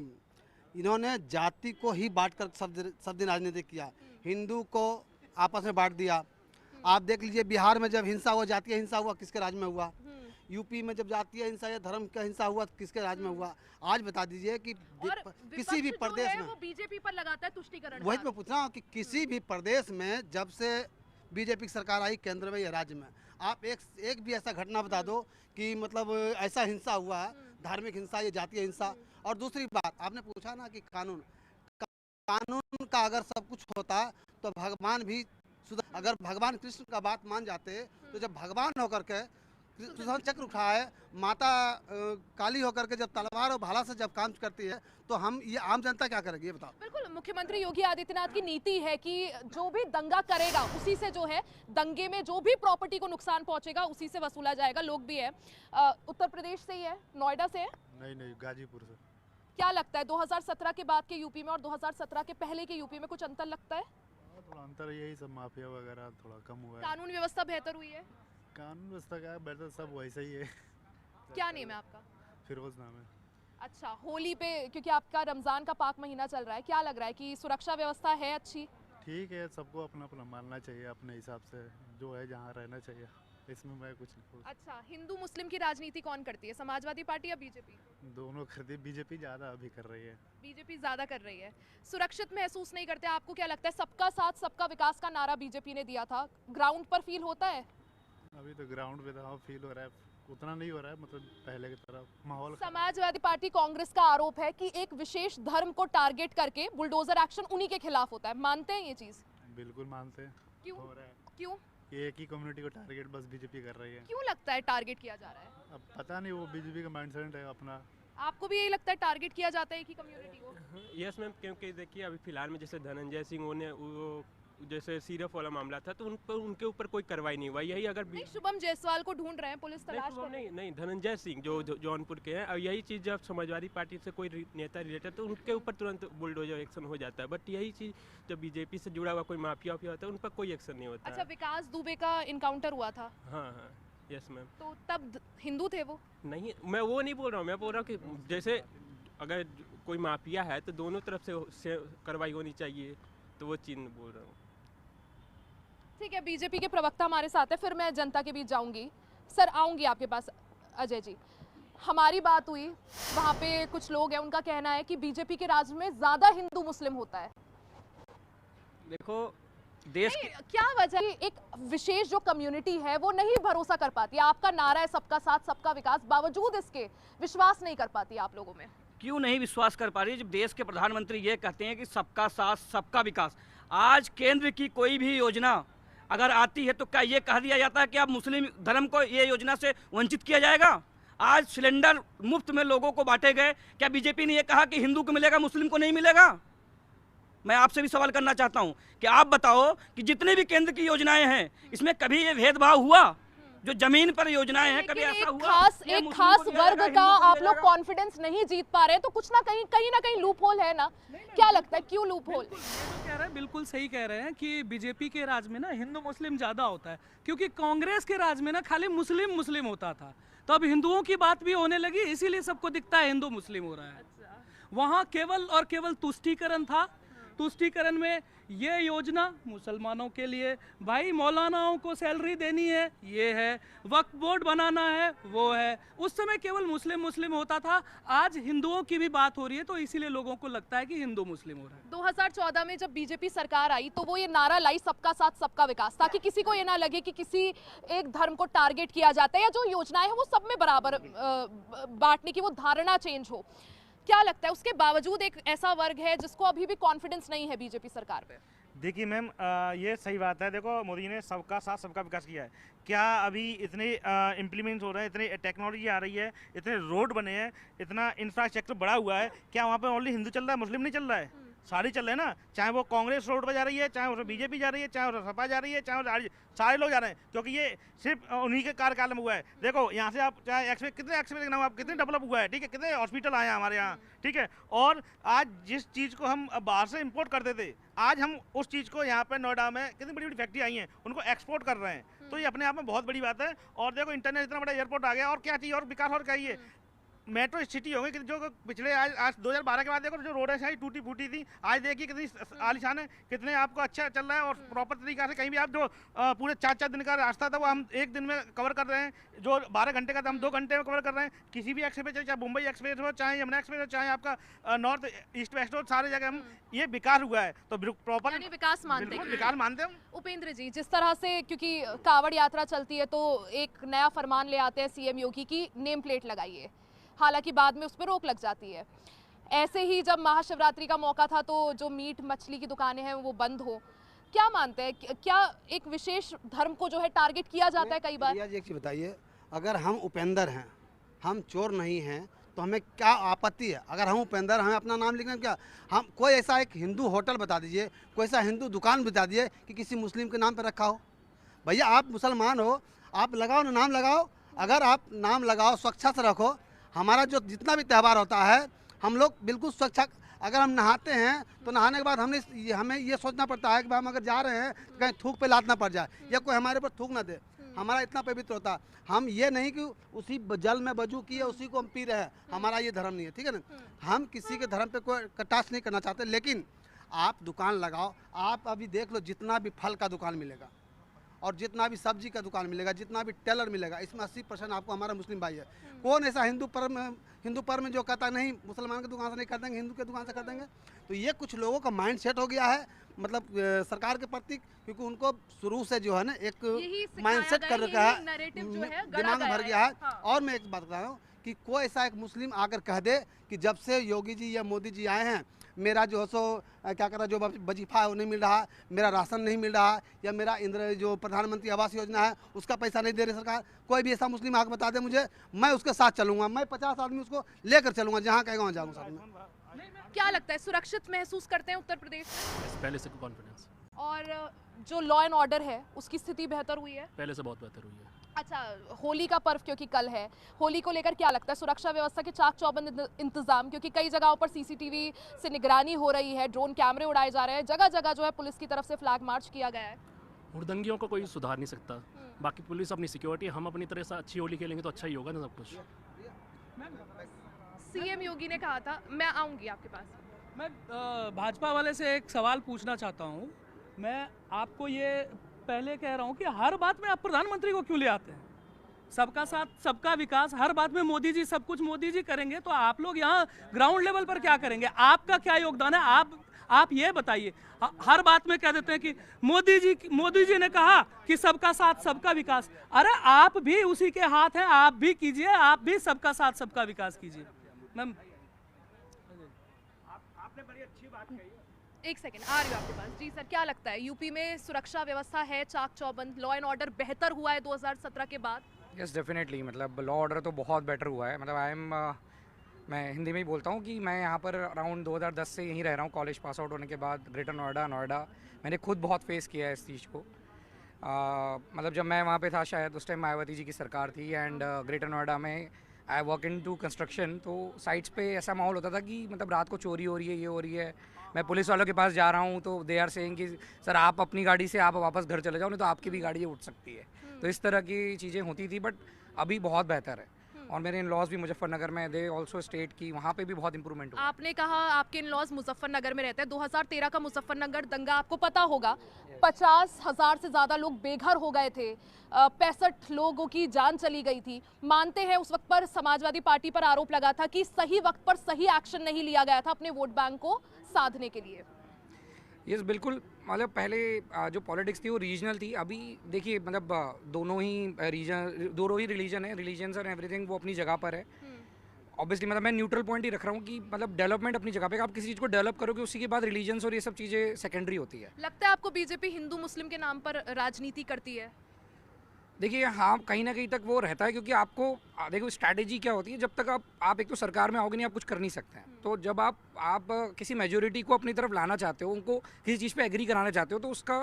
इन्होंने जाति को ही बांट कर सब दिन राजनीति किया, हिंदू को आपस में बांट दिया। आप देख लीजिए बिहार में जब हिंसा हुआ, जातीय हिंसा हुआ, किसके राज में हुआ? यूपी में जब जातीय हिंसा या धर्म का हिंसा हुआ किसके राज में हुआ? आज बता दीजिए कि किसी भी प्रदेश में वो बीजेपी पर लगाता है तुष्टीकरण। वही मैं पूछ रहा हूँ कि किसी भी प्रदेश में जब से बीजेपी की सरकार आई केंद्र में या राज्य में, आप एक भी ऐसा घटना बता दो कि मतलब ऐसा हिंसा हुआ, धार्मिक हिंसा या जातीय हिंसा। और दूसरी बात आपने पूछा ना कि कानून का अगर सब कुछ होता तो भगवान भी, अगर भगवान कृष्ण का बात मान जाते तो जब भगवान होकर के सुदर्शन चक्र उठाए, माता काली होकर के जब तलवार और भाला से जब काम करती है तो हम ये आम जनता क्या करेगी ये बताओ? बिल्कुल, मुख्यमंत्री योगी आदित्यनाथ की नीति है कि जो भी दंगा करेगा उसी से जो है दंगे में जो भी प्रॉपर्टी को नुकसान पहुंचेगा उसी से वसूला जाएगा। लोग भी है उत्तर प्रदेश से ही है, नोएडा से है? नहीं गाजीपुर से। क्या लगता है 2017 के बाद के यूपी में और 2017 के पहले के यूपी में कुछ अंतर लगता है? थोड़ा अंतर यही सब माफिया वगैरह थोड़ा कम हुआ है। कानून व्यवस्था बेहतर हुई है? कानून व्यवस्था क्या बेहतर, सब वैसा ही है। क्या नेम है आपका? फिरोज नाम है। अच्छा, होली पे क्योंकि आपका रमजान का पाक महीना चल रहा है, क्या लग रहा है कि सुरक्षा व्यवस्था है अच्छी? ठीक है, सबको अपना अपना मानना चाहिए, अपने हिसाब से जो है जहाँ रहना चाहिए, इसमें मैं कुछ नहीं। अच्छा, हिंदू मुस्लिम की राजनीति कौन करती है, समाजवादी पार्टी या बीजेपी? दोनों करती, बीजेपी ज़्यादा अभी कर रही है। बीजेपी ज़्यादा कर रही है। सुरक्षित महसूस नहीं करते? आपको क्या लगता है सबका साथ सबका विकास का नारा बीजेपी ने दिया था, ग्राउंड पर फील होता है? अभी तो ग्राउंड पे तो फील हो रहा है, उतना नहीं हो रहा है, मतलब पहले की तरह माहौल। समाजवादी पार्टी कांग्रेस का आरोप है कि एक विशेष धर्म को टारगेट करके बुलडोजर एक्शन उन्हीं के खिलाफ होता है, मानते हैं ये चीज? बिल्कुल मानते हैं। क्यों हो रहा है? क्यों? एक ही कम्युनिटी को टारगेट बस बीजेपी कर रही है। क्यों लगता है टारगेट किया जा रहा है? अब पता नहीं, वो बीजेपी का माइंडसेट है अपना। आपको भी यही लगता है टारगेट किया जाता है एक ही कम्युनिटी को? यस मैम, क्योंकि देखिए अभी फिलहाल में जैसे धनंजय सिंह ने वो जैसे सीरफ वाला मामला था तो उनके ऊपर कोई कार्रवाई नहीं हुआ। यही अगर शुभम जायसवाल को ढूंढ रहे हैं, पुलिस तलाश कर रही है। नहीं धनंजय सिंह जो जौनपुर के हैं, और यही चीज़ जब समाजवादी पार्टी से कोई नेता रिलेटेड तो उनके ऊपर तुरंत बुलडोजर एक्शन हो जाता है। बट यही चीज़ जब बीजेपी से जुड़ा हुआ कोई माफिया होता है उन पर कोई एक्शन नहीं होता। अच्छा, विकास दुबे का इनकाउंटर हुआ था। हाँ, यस मैम। तो तब हिंदू थे वो? नहीं, मैं वो नहीं बोल रहा हूँ, मैं बोल रहा हूँ कि जैसे अगर कोई माफिया है तो दोनों तरफ से कार्रवाई होनी चाहिए, तो वो चीज़ बोल रहा हूँ। ठीक है, बीजेपी के प्रवक्ता हमारे साथ है, फिर मैं जनता के बीच जाऊंगी। सर आऊंगी आपके पास। अजय जी, हमारी बात हुई, वहाँ पे कुछ लोग हैं, उनका कहना है कि बीजेपी के राज में ज्यादा हिंदू मुस्लिम होता है। देखो देश क्या वजह है? एक विशेष जो कम्युनिटी है वो नहीं भरोसा कर पाती। आपका नारा है सबका साथ सबका विकास, बावजूद इसके विश्वास नहीं कर पाती आप लोगों में। क्यों नहीं विश्वास कर पा रही? जब देश के प्रधानमंत्री ये कहते हैं कि सबका साथ सबका विकास, आज केंद्र की कोई भी योजना अगर आती है तो क्या ये कह दिया जाता है कि अब मुस्लिम धर्म को ये योजना से वंचित किया जाएगा? आज सिलेंडर मुफ्त में लोगों को बांटे गए, क्या बीजेपी ने ये कहा कि हिंदू को मिलेगा मुस्लिम को नहीं मिलेगा? मैं आपसे भी सवाल करना चाहता हूं कि आप बताओ कि जितनी भी केंद्र की योजनाएं हैं इसमें कभी ये भेदभाव हुआ? जो जमीन पर योजनाएं हैं कभी ऐसा हुआ? एक खास वर्ग का आप लोग कॉन्फिडेंस नहीं जीत पा रहे, तो कुछ ना कहीं लूप होल है ना? क्या लगता है क्यों लूप होल? कह रहे हैं, बिल्कुल सही कह रहे हैं कि बीजेपी के राज में ना हिंदू मुस्लिम ज्यादा होता है, क्योंकि कांग्रेस के राज में ना खाली मुस्लिम मुस्लिम होता था। तो अब हिंदुओं की बात भी होने लगी, इसीलिए सबको दिखता है हिंदू मुस्लिम हो रहा है। वहाँ केवल और केवल तुष्टीकरण था। तुष्टीकरण में ये योजना मुसलमानों के लिए, भाई मौलानाओं को सैलरी देनी है, ये है, वक्फ बोर्ड बनाना है, वो है। उस समय केवल मुस्लिम मुस्लिम होता था, आज हिंदुओं की भी बात हो रही है, तो इसीलिए लोगों को लगता है कि हिंदू मुस्लिम हो रहा है। 2014 में जब बीजेपी सरकार आई तो वो ये नारा लाई सबका साथ सबका विकास, ताकि किसी को ये ना लगे कि किसी एक धर्म को टारगेट किया जाता है या जो योजनाएं हैं वो सब में बराबर बांटने की वो धारणा चेंज हो। क्या लगता है उसके बावजूद एक ऐसा वर्ग है जिसको अभी भी कॉन्फिडेंस नहीं है बीजेपी सरकार पे? देखिए मैम, ये सही बात है। देखो मोदी ने सबका साथ सबका विकास किया है। क्या अभी इतने इम्प्लीमेंट्स हो रहे हैं, इतनी टेक्नोलॉजी आ रही है, इतने रोड बने हैं, इतना इंफ्रास्ट्रक्चर बढ़ा हुआ है, क्या वहाँ पे ओनली हिंदू चल रहा है, मुस्लिम नहीं चल रहा है? सारी चल रहे हैं ना। चाहे वो कांग्रेस रोड पर जा रही है, चाहे उसमें बीजेपी जा रही है, चाहे उसमें सपा जा रही है, चाहे सारे लोग जा रहे हैं, क्योंकि ये सिर्फ उन्हीं के कार्यकाल में हुआ है। देखो यहाँ से आप चाहे एक्सप्रेस कितने एक्सप्रेस देखना, आप कितने डेवलप हुआ है, ठीक है, कितने हॉस्पिटल आए हैं हमारे यहाँ, ठीक है। और आज जिस चीज़ को हम बाहर से इम्पोर्ट करते थे, आज हम उस चीज़ को यहाँ पे नोएडा में कितनी बड़ी बड़ी फैक्ट्री आई हैं, उनको एक्सपोर्ट कर रहे हैं। तो ये अपने आप में बहुत बड़ी बात है। और देखो इंटरनेट इतना बड़ा एयरपोर्ट आ गया, और क्या चाहिए और विकास और चाहिए? मेट्रो सिटी होंगे कि जो पिछले आज 2012 के बाद देखो जो रोडें सारी टूटी फूटी थी, आज देखिए कितनी आलीशान है, कितने आपको अच्छा चल रहा है। और प्रॉपर तरीका से कहीं भी आप जो पूरे 4-4 दिन का रास्ता था वो हम एक दिन में कवर कर रहे हैं, जो 12 घंटे का था हम 2 घंटे में कवर कर रहे हैं। किसी भी एक्सप्रेस चाहे मुंबई एक्सप्रेस हो, चाहे यमुना एक्सप्रेस हो, चाहे आपका नॉर्थ ईस्ट वेस्ट हो, सारी जगह हम ये विकास हुआ है। तो प्रॉपर विकास मानते हैं, विकास मानते हैं। उपेंद्र जी, जिस तरह से क्योंकि कांवड़ यात्रा चलती है तो एक नया फरमान ले आते हैं सीएम योगी की, नेम प्लेट लगाइए, हालांकि बाद में उस पर रोक लग जाती है। ऐसे ही जब महाशिवरात्रि का मौका था तो जो मीट मछली की दुकानें हैं वो बंद हो। क्या मानते हैं, क्या एक विशेष धर्म को जो है टारगेट किया जाता है कई बार? एक चीज़ बताइए, अगर हम उपेंद्र हैं, हम चोर नहीं हैं, तो हमें क्या आपत्ति है? अगर हम उपेंद्र, हमें अपना नाम लिखना, क्या हम कोई ऐसा एक हिंदू होटल बता दीजिए, कोई ऐसा हिंदू दुकान बता दीजिए कि किसी मुस्लिम के नाम पर रखा हो। भैया आप मुसलमान हो, आप लगाओ ना, नाम लगाओ। अगर आप नाम लगाओ, स्वच्छता से रखो। हमारा जो जितना भी त्यौहार होता है हम लोग बिल्कुल स्वच्छ, अगर हम नहाते हैं तो नहाने के बाद हमें ये सोचना पड़ता है कि हम अगर जा रहे हैं तो कहीं थूक पे लाद ना पड़ जाए या कोई हमारे ऊपर थूक ना दे। हमारा इतना पवित्र होता है, हम ये नहीं कि उसी जल में वजू किए उसी को हम पी रहे हैं, हमारा ये धर्म नहीं है, ठीक है ना। हम किसी के धर्म पे कोई कटाक्ष नहीं करना चाहते, लेकिन आप दुकान लगाओ। आप अभी देख लो, जितना भी फल का दुकान मिलेगा और जितना भी सब्जी का दुकान मिलेगा, जितना भी टेलर मिलेगा, इसमें 80% आपको हमारा मुस्लिम भाई है। कौन ऐसा हिंदू पर्व में जो कहता नहीं मुसलमान की दुकान से नहीं खरीदेंगे, हिंदू की दुकान से खरीदेंगे? तो ये कुछ लोगों का माइंड सेट हो गया है, मतलब सरकार के प्रति, क्योंकि उनको शुरू से जो है ना एक माइंड सेट कर रखा है, दिमाग में भर गया है। और मैं एक बात बता रहा हूँ कि कोई ऐसा एक मुस्लिम आकर कह दे कि जब से योगी जी या मोदी जी आए हैं, मेरा जो सो क्या कर रहा, जो वजीफा है वो नहीं मिल रहा, मेरा राशन नहीं मिल रहा, या मेरा जो प्रधानमंत्री आवास योजना है उसका पैसा नहीं दे रही सरकार, कोई भी ऐसा मुस्लिम आकर बता दे मुझे, मैं उसके साथ चलूंगा, मैं 50 आदमी उसको लेकर चलूंगा, जहाँ कहेगा वहाँ जाऊँगा साथ में। क्या लगता है, सुरक्षित महसूस करते हैं उत्तर प्रदेश में? पहले से कॉन्फिडेंस। और जो लॉ एंड ऑर्डर है उसकी स्थिति बेहतर हुई है? पहले से बहुत बेहतर हुई है। अच्छा, होली का पर्व क्योंकि कल है, होली को लेकर क्या लगता है सुरक्षा व्यवस्था के चाक चौबंद इंतजाम, क्योंकि कई जगहों पर सीसीटीवी से निगरानी हो रही है, ड्रोन कैमरे उड़ाए जा रहे हैं, जगह जगह जो है पुलिस की तरफ से फ्लैग मार्च किया गया है। हुड़दंगियों को कोई सुधार नहीं सकता, बाकी पुलिस अपनी सिक्योरिटी, हम अपनी तरह से अच्छी होली खेलेंगे तो अच्छा ही होगा ना सब कुछ। सीएम योगी ने कहा था, मैं आऊंगी आपके पास। मैं भाजपा वाले से एक सवाल पूछना चाहता हूँ। मैं आपको ये पहले कह रहा हूँ कि हर बात में आप प्रधानमंत्री को क्यों ले आते हैं? सबका साथ सबका विकास, हर बात में मोदी जी, सब कुछ मोदी जी करेंगे, तो आप लोग यहाँ ग्राउंड लेवल पर क्या करेंगे? आपका क्या योगदान है? आप ये बताइए। हर बात में कह देते हैं कि मोदी जी ने कहा कि सबका साथ सबका विकास। अरे आप भी उसी के हाथ हैं, आप भी कीजिए, आप भी सबका साथ सबका विकास कीजिए। मैम आपने बड़ी अच्छी बात कही। एक सेकंड, आ रही हूँ आपके पास। जी सर, क्या लगता है यूपी में सुरक्षा व्यवस्था है चाक चौबंद, लॉ एंड ऑर्डर बेहतर हुआ है 2017 के बाद? यस डेफिनेटली, मतलब लॉ ऑर्डर तो बहुत बेटर हुआ है। मतलब मैं हिंदी में ही बोलता हूँ कि मैं यहाँ पर अराउंड 2010 से यहीं रह रहा हूँ। कॉलेज पास आउट होने के बाद ग्रेटर नोएडा मैंने खुद बहुत फेस किया है इस चीज़ को। मतलब जब मैं वहाँ पे था शायद उस टाइम मायावती जी की सरकार थी, एंड ग्रेटर नोएडा में I work in to construction, तो साइट्स पे ऐसा माहौल होता था कि मतलब रात को चोरी हो रही है, ये हो रही है। मैं पुलिस वालों के पास जा रहा हूँ तो दे आर सेइंग कि सर आप अपनी गाड़ी से आप वापस घर चले जाओ, नहीं तो आपकी भी गाड़ी उठ सकती है। तो इस तरह की चीज़ें होती थी, बट अभी बहुत बेहतर है। और मेरे इन लॉज भी मुजफ्फरनगर में, दे ऑल्सो स्टेट की, वहाँ पे भी बहुत इंप्रूवमेंट हुआ। आपने कहा आपके इन लॉज मुजफ्फरनगर में रहते हैं। 2013 का मुजफ्फरनगर दंगा आपको पता होगा, 50,000 से ज़्यादा लोग बेघर हो गए थे, 65 लोगों की जान चली गई थी। मानते हैं उस वक्त पर समाजवादी पार्टी पर आरोप लगा था कि सही वक्त पर सही एक्शन नहीं लिया गया था अपने वोट बैंक को साधने के लिए। यस बिल्कुल, मतलब पहले जो पॉलिटिक्स थी वो रीजनल थी। अभी देखिए मतलब दोनों ही रिलीजन है, रिलीजन्स और एवरीथिंग वो अपनी जगह पर है। ऑब्वियसली मतलब मैं न्यूट्रल पॉइंट ही रख रहा हूँ कि मतलब डेवलपमेंट अपनी जगह पे, आप किसी चीज़ को डेवलप करोगे उसी के बाद रिलीजन्स और ये सब चीज़ें सेकेंडरी होती है। लगता है आपको बीजेपी हिंदू मुस्लिम के नाम पर राजनीति करती है? देखिए हाँ, कहीं ना कहीं तक वो रहता है, क्योंकि आपको देखो स्ट्रैटेजी क्या होती है, जब तक आप एक तो सरकार में आओगे नहीं, आप कुछ कर नहीं सकते हैं। तो जब आप किसी मेजोरिटी को अपनी तरफ लाना चाहते हो, उनको किसी चीज़ पे एग्री कराना चाहते हो, तो उसका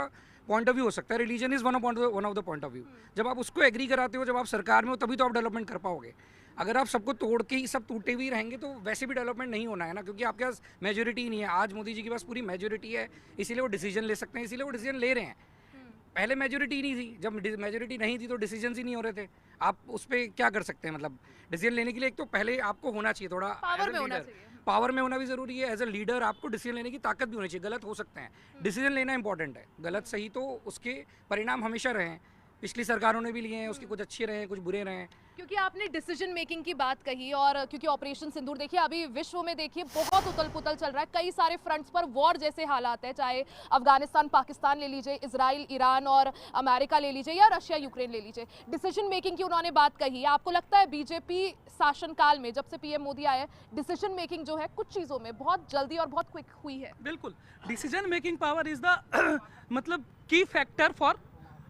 पॉइंट ऑफ व्यू हो सकता है। Religion is one of the point of view. जब आप उसको एग्री कराते हो, जब आप सरकार में हो, तभी तो आप डेवलपमेंट कर पाओगे। अगर आप सबको तोड़ के ही सब टूटे हुए रहेंगे तो वैसे भी डेवलपमेंट नहीं होना है ना, क्योंकि आपके पास मेजोरिटी नहीं है। आज मोदी जी के पास पूरी मेजोरिटी है, इसीलिए वो डिसीजन ले सकते हैं, इसीलिए वो डिसीजन ले रहे हैं। पहले मेजोरिटी नहीं थी, जब मेजोरिटी नहीं थी तो डिसीजंस ही नहीं हो रहे थे। आप उस पर क्या कर सकते हैं? मतलब डिसीजन लेने के लिए एक तो पहले आपको होना चाहिए थोड़ा पावर में होना चाहिए। पावर में होना भी ज़रूरी है। एज अ लीडर आपको डिसीजन लेने की ताकत भी होनी चाहिए। गलत हो सकते हैं, डिसीजन लेना इंपॉर्टेंट है। गलत सही तो उसके परिणाम हमेशा रहे हैं, पिछली सरकारों ने भी लिए हैं, उसके कुछ अच्छे रहे हैं, कुछ बुरे रहे हैं। क्योंकि आपने डिसीजन मेकिंग की बात कही, और क्योंकि ऑपरेशन सिंदूर देखिए अभी विश्व में देखिए बहुत उथल पुथल चल रहा है, कई सारे फ्रंट्स पर वॉर जैसे हालात है, चाहे अफगानिस्तान पाकिस्तान ले लीजिए, इजराइल ईरान और अमेरिका ले लीजिए, या रशिया यूक्रेन ले लीजिए। डिसीजन मेकिंग की उन्होंने बात कही। आपको लगता है बीजेपी शासनकाल में जब से पीएम मोदी आए, डिसीजन मेकिंग जो है कुछ चीज़ों में बहुत जल्दी और बहुत क्विक हुई है? बिल्कुल, decision making power is the मतलब की factor for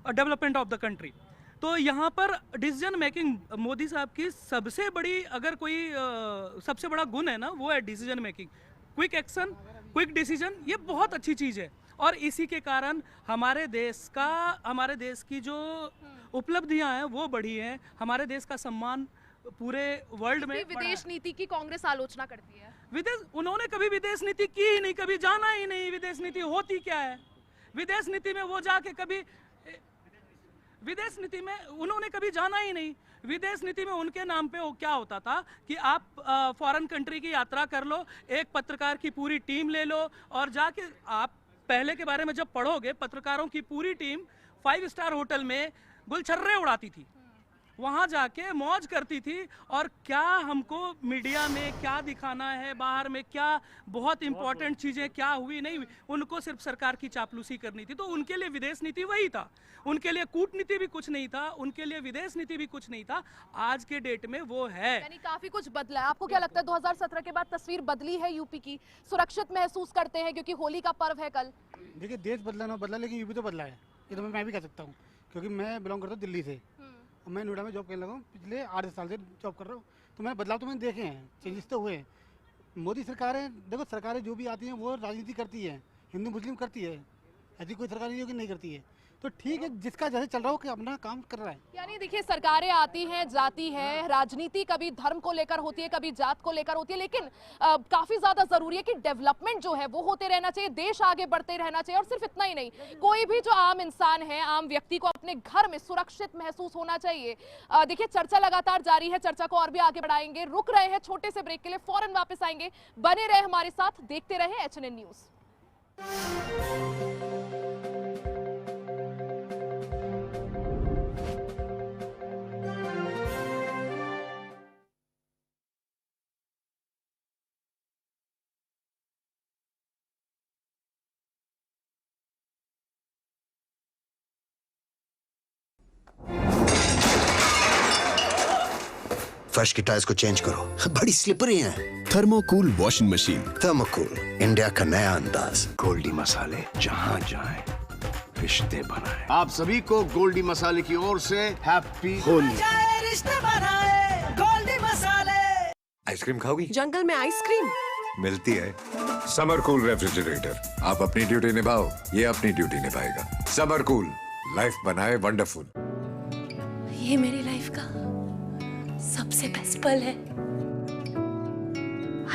development of the country. तो यहाँ पर डिसीजन मेकिंग मोदी साहब की सबसे बड़ी, अगर कोई सबसे बड़ा गुण है ना, वो है decision making. Quick action, quick decision, ये बहुत अच्छी चीज़ है। और इसी के कारण हमारे देश की जो उपलब्धियाँ हैं वो बढ़ी हैं। हमारे देश का सम्मान पूरे वर्ल्ड में। विदेश नीति की कांग्रेस आलोचना करती है। उन्होंने कभी विदेश नीति की ही नहीं, कभी जाना ही नहीं। विदेश नीति होती क्या है? विदेश नीति में वो जाके कभी विदेश नीति में उन्होंने कभी जाना ही नहीं। विदेश नीति में उनके नाम पे वो क्या होता था कि आप फॉरेन कंट्री की यात्रा कर लो, एक पत्रकार की पूरी टीम ले लो, और जाके आप पहले के बारे में जब पढ़ोगे, पत्रकारों की पूरी टीम 5 स्टार होटल में गुलछर्रे उड़ाती थी, वहाँ जाके मौज करती थी। और क्या हमको मीडिया में क्या दिखाना है, बाहर में क्या बहुत इंपॉर्टेंट चीज़ें क्या हुई नहीं हुई, उनको सिर्फ सरकार की चापलूसी करनी थी। तो उनके लिए विदेश नीति वही था, उनके लिए कूटनीति भी कुछ नहीं था, उनके लिए विदेश नीति भी कुछ नहीं था। आज के डेट में वो है, यानी काफी कुछ बदला है। आपको क्या लगता है 2017 के बाद तस्वीर बदली है यूपी की? सुरक्षित महसूस करते हैं क्योंकि होली का पर्व है कल? देखिए देश बदला ना बदला, लेकिन यूपी तो बदला है, ये तो मैं भी कह सकता हूँ, क्योंकि मैं बिलोंग करता हूँ दिल्ली से। मैं नोएडा में जॉब करने लगा हूँ, पिछले 8 साल से जॉब कर रहा हूँ। तो मैंने बदलाव तो मैंने देखे हैं, चेंजेस तो हुए हैं। मोदी सरकारें, देखो सरकारें जो भी आती हैं वो राजनीति करती है, हिंदू मुस्लिम करती है, ऐसी कोई सरकार नहीं है कि नहीं करती है। तो ठीक है, जिसका जैसे चल रहा हो कि अपना काम कर रहा है। यानी देखिए, सरकारें आती हैं जाती हैं, राजनीति कभी धर्म को लेकर होती है, कभी जात को लेकर होती है, लेकिन काफी ज्यादा जरूरी है कि डेवलपमेंट जो है वो होते रहना चाहिए, देश आगे बढ़ते रहना चाहिए। और सिर्फ इतना ही नहीं, कोई भी जो आम इंसान है, आम व्यक्ति को अपने घर में सुरक्षित महसूस होना चाहिए। देखिए, चर्चा लगातार जारी है, चर्चा को और भी आगे बढ़ाएंगे। रुक रहे हैं छोटे से ब्रेक के लिए, फौरन वापस आएंगे। बने रहे हमारे साथ, देखते रहे HNN न्यूज। फर्श की टाइल्स को चेंज करो, बड़ी स्लिपरी हैं। थर्मोकूल वॉशिंग मशीन। थर्मोकूल, इंडिया का नया अंदाज। गोल्डी मसाले, जहाँ जाए रिश्ते बनाए। आप सभी को गोल्डी मसाले की ओर से हैप्पी होली। रिश्ते बनाए गोल्डी मसाले। आइसक्रीम खाओगी? जंगल में आइसक्रीम मिलती है। समर कूल रेफ्रिजरेटर, आप अपनी ड्यूटी निभाओ, ये अपनी ड्यूटी निभाएगा। समर कूल, लाइफ बनाए वंडरफुल। ये मेरी लाइफ का सबसे बेस्ट पल है।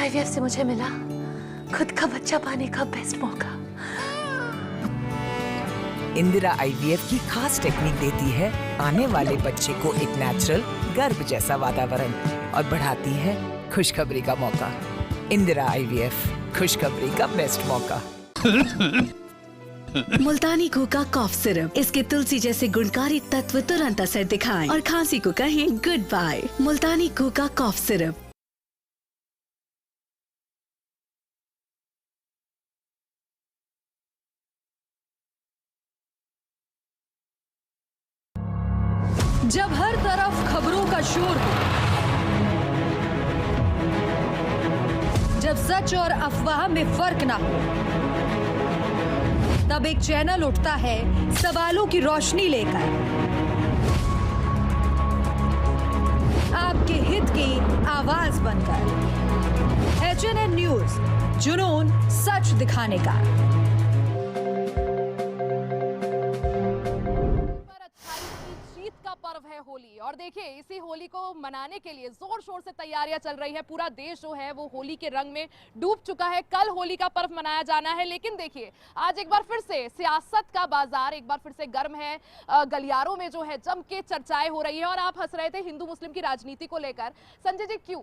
IVF से मुझे मिला खुद का बच्चा पाने का बेस्ट मौका। इंदिरा IVF की खास टेक्निक देती है आने वाले बच्चे को एक नेचुरल गर्भ जैसा वातावरण और बढ़ाती है खुशखबरी का मौका। इंदिरा IVF, खुशखबरी का बेस्ट मौका। मुल्तानी घोका कॉफ सिरप, इसके तुलसी जैसे गुणकारी तत्व तुरंत असर दिखाएं और खांसी को कहें गुड बाय। मुल्तानी घोका कॉफ सिरप। जब हर तरफ खबरों का शोर हो, जब सच और अफवाह में फर्क ना हो, तब एक चैनल उठता है सवालों की रोशनी लेकर, आपके हित की आवाज बनकर। HNN न्यूज, जुनून सच दिखाने का। जीत का पर्व है होली, और देखिए इसी होली को मनाने के लिए जोर शोर से तैयारियां चल रही है। पूरा देश जो है वो होली के रंग में डूब चुका है। कल होली का पर्व मनाया जाना है, लेकिन देखिए आज एक बार फिर से सियासत का बाजार एक बार फिर से गर्म है। गलियारों में जो है जम के चर्चाएं हो रही है। और आप हंस रहे थे हिंदू मुस्लिम की राजनीति को लेकर, संजय जी क्यों?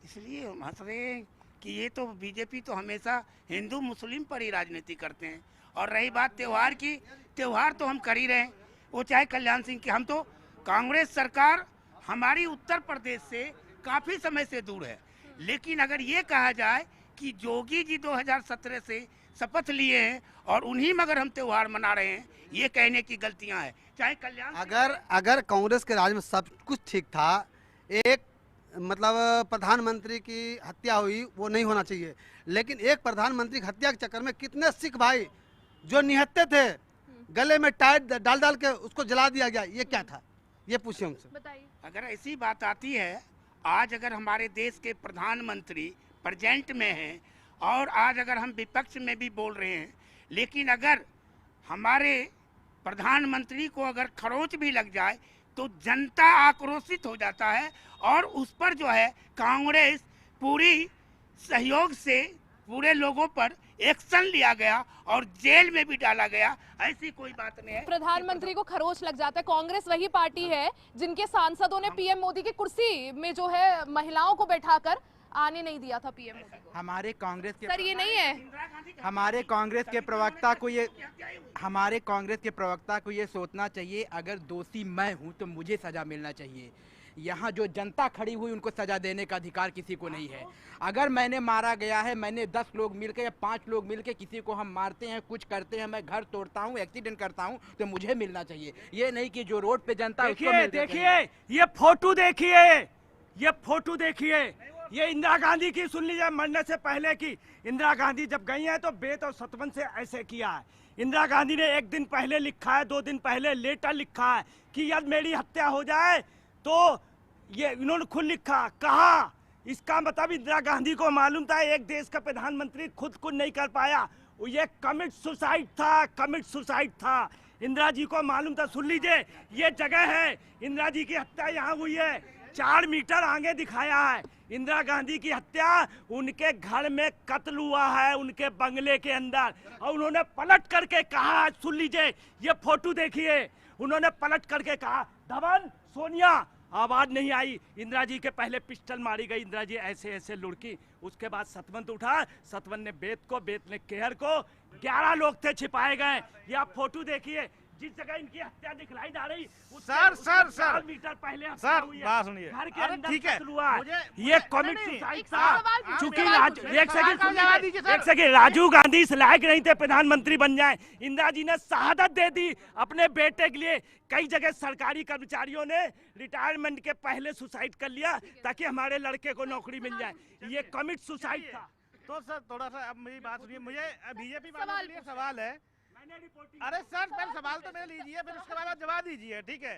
इसलिए हम हंस रहे हैं कि ये तो बीजेपी तो हमेशा हिंदू मुस्लिम पर ही राजनीति करते हैं। और रही बात त्योहार की, त्योहार तो हम कर ही रहे हैं, वो चाहे कल्याण सिंह की। हम तो कांग्रेस सरकार हमारी उत्तर प्रदेश से काफ़ी समय से दूर है, लेकिन अगर ये कहा जाए कि जोगी जी 2017 से शपथ लिए हैं और उन्हीं में अगर हम त्यौहार मना रहे हैं, ये कहने की गलतियां हैं। चाहे कल्याण अगर कांग्रेस के राज में सब कुछ ठीक था, एक मतलब प्रधानमंत्री की हत्या हुई, वो नहीं होना चाहिए। लेकिन एक प्रधानमंत्री की हत्या के चक्कर में कितने सिख भाई जो निहत्ते थे, गले में टायर डाल डाल के उसको जला दिया गया, ये क्या था? ये पूछिए उनसे। बताइए। अगर ऐसी बात आती है, आज अगर हमारे देश के प्रधानमंत्री प्रेजेंट में हैं और आज अगर हम विपक्ष में भी बोल रहे हैं, लेकिन अगर हमारे प्रधानमंत्री को अगर खरोच भी लग जाए तो जनता आक्रोशित हो जाता है और उस पर जो है कांग्रेस पूरी सहयोग से पूरे लोगों पर एक्शन लिया गया और जेल में भी डाला गया। ऐसी कोई बात नहीं है। प्रधानमंत्री को खरोच लग जाता है। कांग्रेस वही पार्टी है जिनके सांसदों ने पीएम मोदी की कुर्सी में जो है महिलाओं को बैठाकर आने नहीं दिया था पीएम मोदी को। हमारे कांग्रेस के सर ये नहीं है, हमारे कांग्रेस के प्रवक्ता को ये सोचना चाहिए, अगर दोषी मैं हूँ तो मुझे सजा मिलना चाहिए। यहाँ जो जनता खड़ी हुई उनको सजा देने का अधिकार किसी को नहीं है। अगर मैंने मारा गया है, मैंने 10 लोग मिलकर या 5 लोग मिलकर किसी को हम मारते हैं, कुछ करते हैं, मैं घर तोड़ता हूँ, एक्सीडेंट करता हूँ, तो मुझे मिलना चाहिए। ये नहीं कि जो रोड पे जनता देखिए ये फोटो देखिए, ये फोटो देखिए, ये इंदिरा गांधी की सुन लीजिए, मरने से पहले की। इंदिरा गांधी जब गई हैं तो बेत और सतवन से ऐसे किया है। इंदिरा गांधी ने 1 दिन पहले लिखा है, 2 दिन पहले लेटर लिखा है कि यदि मेरी हत्या हो जाए तो ये इन्होंने खुद लिखा, कहा। इसका मतलब इंदिरा गांधी को मालूम था एक देश का प्रधानमंत्री खुद नहीं कर पाया, ये कमिट सुसाइड था, कमिट सुसाइड था। इंदिरा जी को मालूम था। सुन लीजिए, ये जगह है, इंदिरा जी की हत्या यहाँ हुई है, 4 मीटर आगे दिखाया है। इंदिरा गांधी की हत्या उनके घर में कत्ल हुआ है, उनके बंगले के अंदर, और उन्होंने पलट करके कहा, सुन लीजिए, ये फोटो देखिए, उन्होंने पलट करके कहा, धवन, सोनिया, आवाज नहीं आई। इंदिरा जी के पहले पिस्टल मारी गई, इंदिरा जी ऐसे ऐसे लुढ़की। उसके बाद सतवंत उठा, सतवंत ने बेत को, बेत ने केहर को, 11 लोग थे छिपाए गए। ये आप फोटो देखिए, जिस जगह इनकी हत्या दिखलाई जा रही, सर 4 मीटर पहले सर बात सुनिए, घर के अंदर ठीक है, हुआ है। ये कमिट सुसाइड था। चूंकि एक सेकंड, राजीव गांधी इस लायक नहीं थे प्रधानमंत्री बन जाए। इंदिरा जी ने शहादत दे दी अपने बेटे के लिए। कई जगह सरकारी कर्मचारियों ने रिटायरमेंट के पहले सुसाइड कर लिया ताकि हमारे लड़के को नौकरी मिल जाए। ये कमिट सुसाइड था। तो सर थोड़ा सा अब मेरी बात सुनिए, मुझे बीजेपी वालों के लिए सवाल है। अरे सर पहले सवाल तो मेरे लीजिए, फिर उसके बाद आप जवाब दीजिए, ठीक है?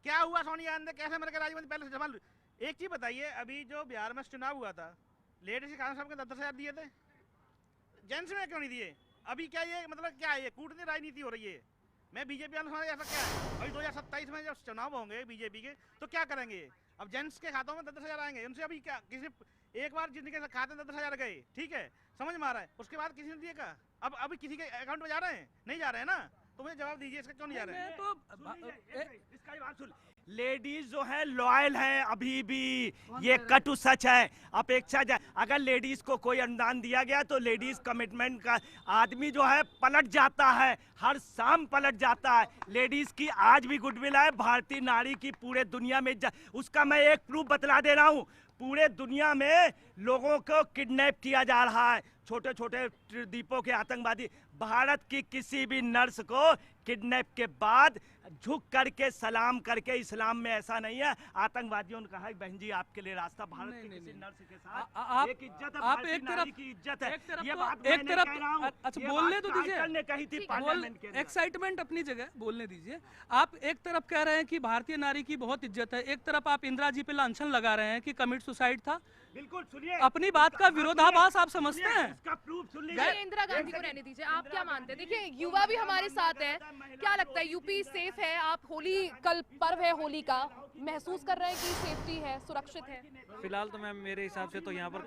क्या हुआ सोनिया गांधी कैसे मर गए राजीव गांधी, पहले सवाल। एक चीज बताइए, अभी जो बिहार में चुनाव हुआ था, लेडीज के कांग्रेस साहब के 10,000 दिए थे, जेंट्स में क्यों नहीं दिए? अभी क्या ये मतलब क्या है, कूटनीति राजनीति हो रही है? मैं बीजेपी वालों से ऐसा क्या है, अभी 2027 में जब चुनाव होंगे बीजेपी के, तो क्या करेंगे? अब जेंट्स के खातों में 10,000 आएंगे, उनसे अभी क्या किसी एक बार जिनके खाते में 10,000 गए, ठीक है, समझ में आ रहा है, उसके बाद किसी ने दिए का? अब अभी किसी के अकाउंट में जा रहे हैं? नहीं जा रहे हैं ना, तो मुझे जवाब दीजिए, इसका क्यों नहीं जा रहे हैं? इसका बात सुन, लेडीज जो है लॉयल है अभी भी, ये कटु सच है। अपेक्षा अगर लेडीज को कोई अनुदान दिया गया तो लेडीज कमिटमेंट का आदमी जो है पलट जाता है, हर शाम पलट जाता है। लेडीज की आज भी गुडविल है, भारतीय नारी की पूरे दुनिया में उसका मैं एक प्रूफ बतला दे रहा हूँ। पूरे दुनिया में लोगों को किडनैप किया जा रहा है, छोटे छोटे द्वीपों के आतंकवादी। भारत की किसी भी नर्स को किडनैप के बाद झुक करके सलाम करके, इस्लाम में ऐसा नहीं है। आतंकवादियों ने कहा बहन जी आपके लिए रास्ता, भारत की किसी नर्स के साथ एक इज्जत है, आप एक तरफ की इज्जत है, ये बात एक तरफ, अच्छा बोलने तो दीजिए, ने कही थी पार्लियामेंट के। एक्साइटमेंट अपनी जगह, बोलने दीजिए। आप एक तरफ कह रहे हैं कि भारतीय नारी की बहुत इज्जत है, एक तरफ आप इंदिरा जी पे लांछन लगा रहे हैं कि कमिट सुसाइड था। बिल्कुल सुनिए, अपनी बात का विरोधाभास आप समझते हैं। इसका प्रूफ सुन लीजिए। इंदिरा गांधी को रहने दीजिए, आप क्या मानते हैं? देखिए युवा भी हमारे साथ है, क्या लगता है यूपी सेफ है? आप होली, कल पर्व है होली का, महसूस कर रहे हैं कि सेफ्टी है, सुरक्षित है? फिलहाल तो मैम मेरे हिसाब से तो यहाँ पर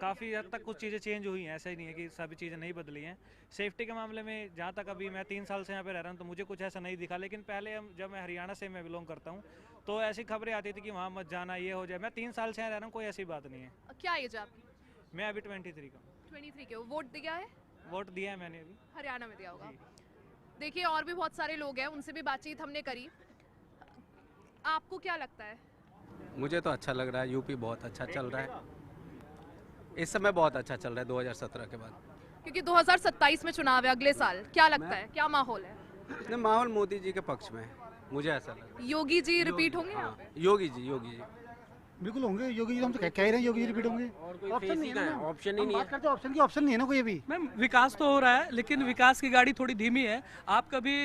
काफ़ी हद तक कुछ चीज़ें चेंज हुई हैं, ऐसा ही नहीं है कि सभी चीज़ें नहीं बदली हैं। सेफ्टी के मामले में जहाँ तक अभी मैं 3 साल से यहाँ पे रह रहा हूँ तो मुझे कुछ ऐसा नहीं दिखा, लेकिन पहले जब मैं हरियाणा से मैं बिलोंग करता हूँ तो ऐसी खबरें आती थी कि वहाँ मत जाना, ये हो जाए। मैं 3 साल से यहाँ रह रहा हूँ, कोई ऐसी बात नहीं है। क्या एज है आपकी? मैं अभी 23 का। 23 के हो, वोट दिया है? वोट दिया है मैंने अभी। हरियाणा में दिया होगा। देखिए और भी बहुत सारे लोग हैं, उनसे भी बातचीत हमने करी। आपको क्या लगता है? मुझे तो अच्छा लग रहा है, यूपी बहुत अच्छा चल रहा है इस समय, बहुत अच्छा चल रहा है 2017 के बाद, क्योंकि 2027 में चुनाव है अगले साल। क्या लगता है, क्या माहौल है? माहौल मोदी जी के पक्ष में है, मुझे ऐसा लग रहा है। योगी जी रिपीट होंगे? हाँ, योगी जी बिल्कुल होंगे। योगी जी हम तो कह रहे हैं योगी जी रिपीट होंगे। ऑप्शन नहीं है, ऑप्शन ही नहीं है। ऑप्शन की ऑप्शन नहीं है ना कोई अभी। मैम विकास तो हो रहा है, लेकिन विकास की गाड़ी थोड़ी धीमी है। आप कभी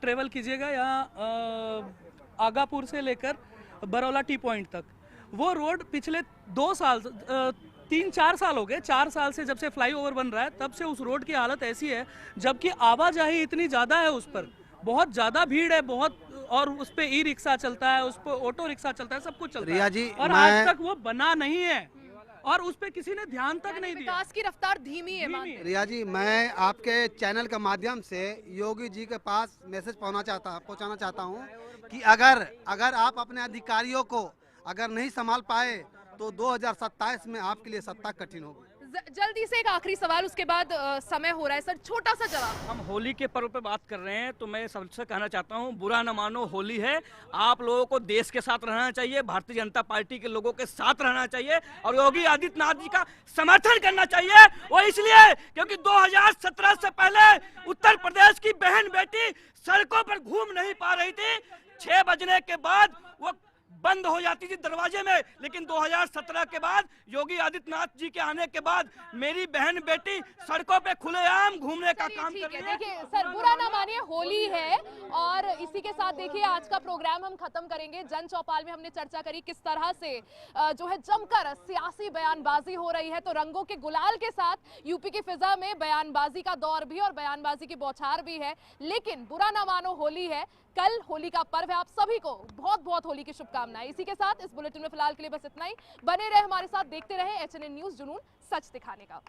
ट्रेवल कीजिएगा यहाँ आगापुर से लेकर बरौला टी पॉइंट तक, वो रोड पिछले 2 साल 3-4 साल हो गए, 4 साल से जब से फ्लाईओवर बन रहा है तब से उस रोड की हालत ऐसी है, जबकि आवाजाही इतनी ज़्यादा है, उस पर बहुत ज़्यादा भीड़ है, बहुत, और उस पे ई रिक्शा चलता है, उस पर ऑटो रिक्शा चलता है, सब कुछ चलता है, और आज तक वो बना नहीं है और उस पे किसी ने ध्यान तक नहीं दिया। विकास की रफ्तार धीमी है। रिया जी, मैं आपके चैनल के माध्यम से योगी जी के पास मैसेज पहुंचाना चाहता हूं कि अगर आप अपने अधिकारियों को अगर नहीं संभाल पाए तो 2027 में आपके लिए सत्ता कठिन होगी। जल्दी से एक आखिरी सवाल, उसके बाद समय हो रहा है सर, छोटा सा जवाब। हम होली के पर्व पे बात कर रहे हैं तो मैं सबसे कहना चाहता हूं, बुरा न मानो, होली है। आप लोगों को देश के साथ रहना चाहिए, भारतीय जनता पार्टी के लोगों के साथ रहना चाहिए और योगी आदित्यनाथ जी का समर्थन करना चाहिए। वो इसलिए क्योंकि 2017 से पहले उत्तर प्रदेश की बहन बेटी सड़कों पर घूम नहीं पा रही थी। 6 बजने के बाद वो बंद हो जाती थी दरवाजे में, लेकिन 2017 के बाद योगी आदित्यनाथ जी के आने के बाद मेरी बहन बेटी सड़कों पे खुलेआम घूमने का काम कर रही है। देखिए सर, बुरा ना मानिए, होली है और इसी के साथ देखिए आज का प्रोग्राम हम खत्म करेंगे। जन चौपाल में हमने चर्चा करी किस तरह से जो है जमकर सियासी बयानबाजी हो रही है, तो रंगों के गुलाल के साथ यूपी की फिजा में बयानबाजी का दौर भी और बयानबाजी की बौछार भी है। लेकिन बुरा ना मानो, होली है, कल होली का पर्व है। आप सभी को बहुत बहुत होली की शुभकामनाएं। इसी के साथ इस बुलेटिन में फिलहाल के लिए बस इतना ही। बने रहे हमारे साथ, देखते रहे HNN न्यूज़, जुनून सच दिखाने का।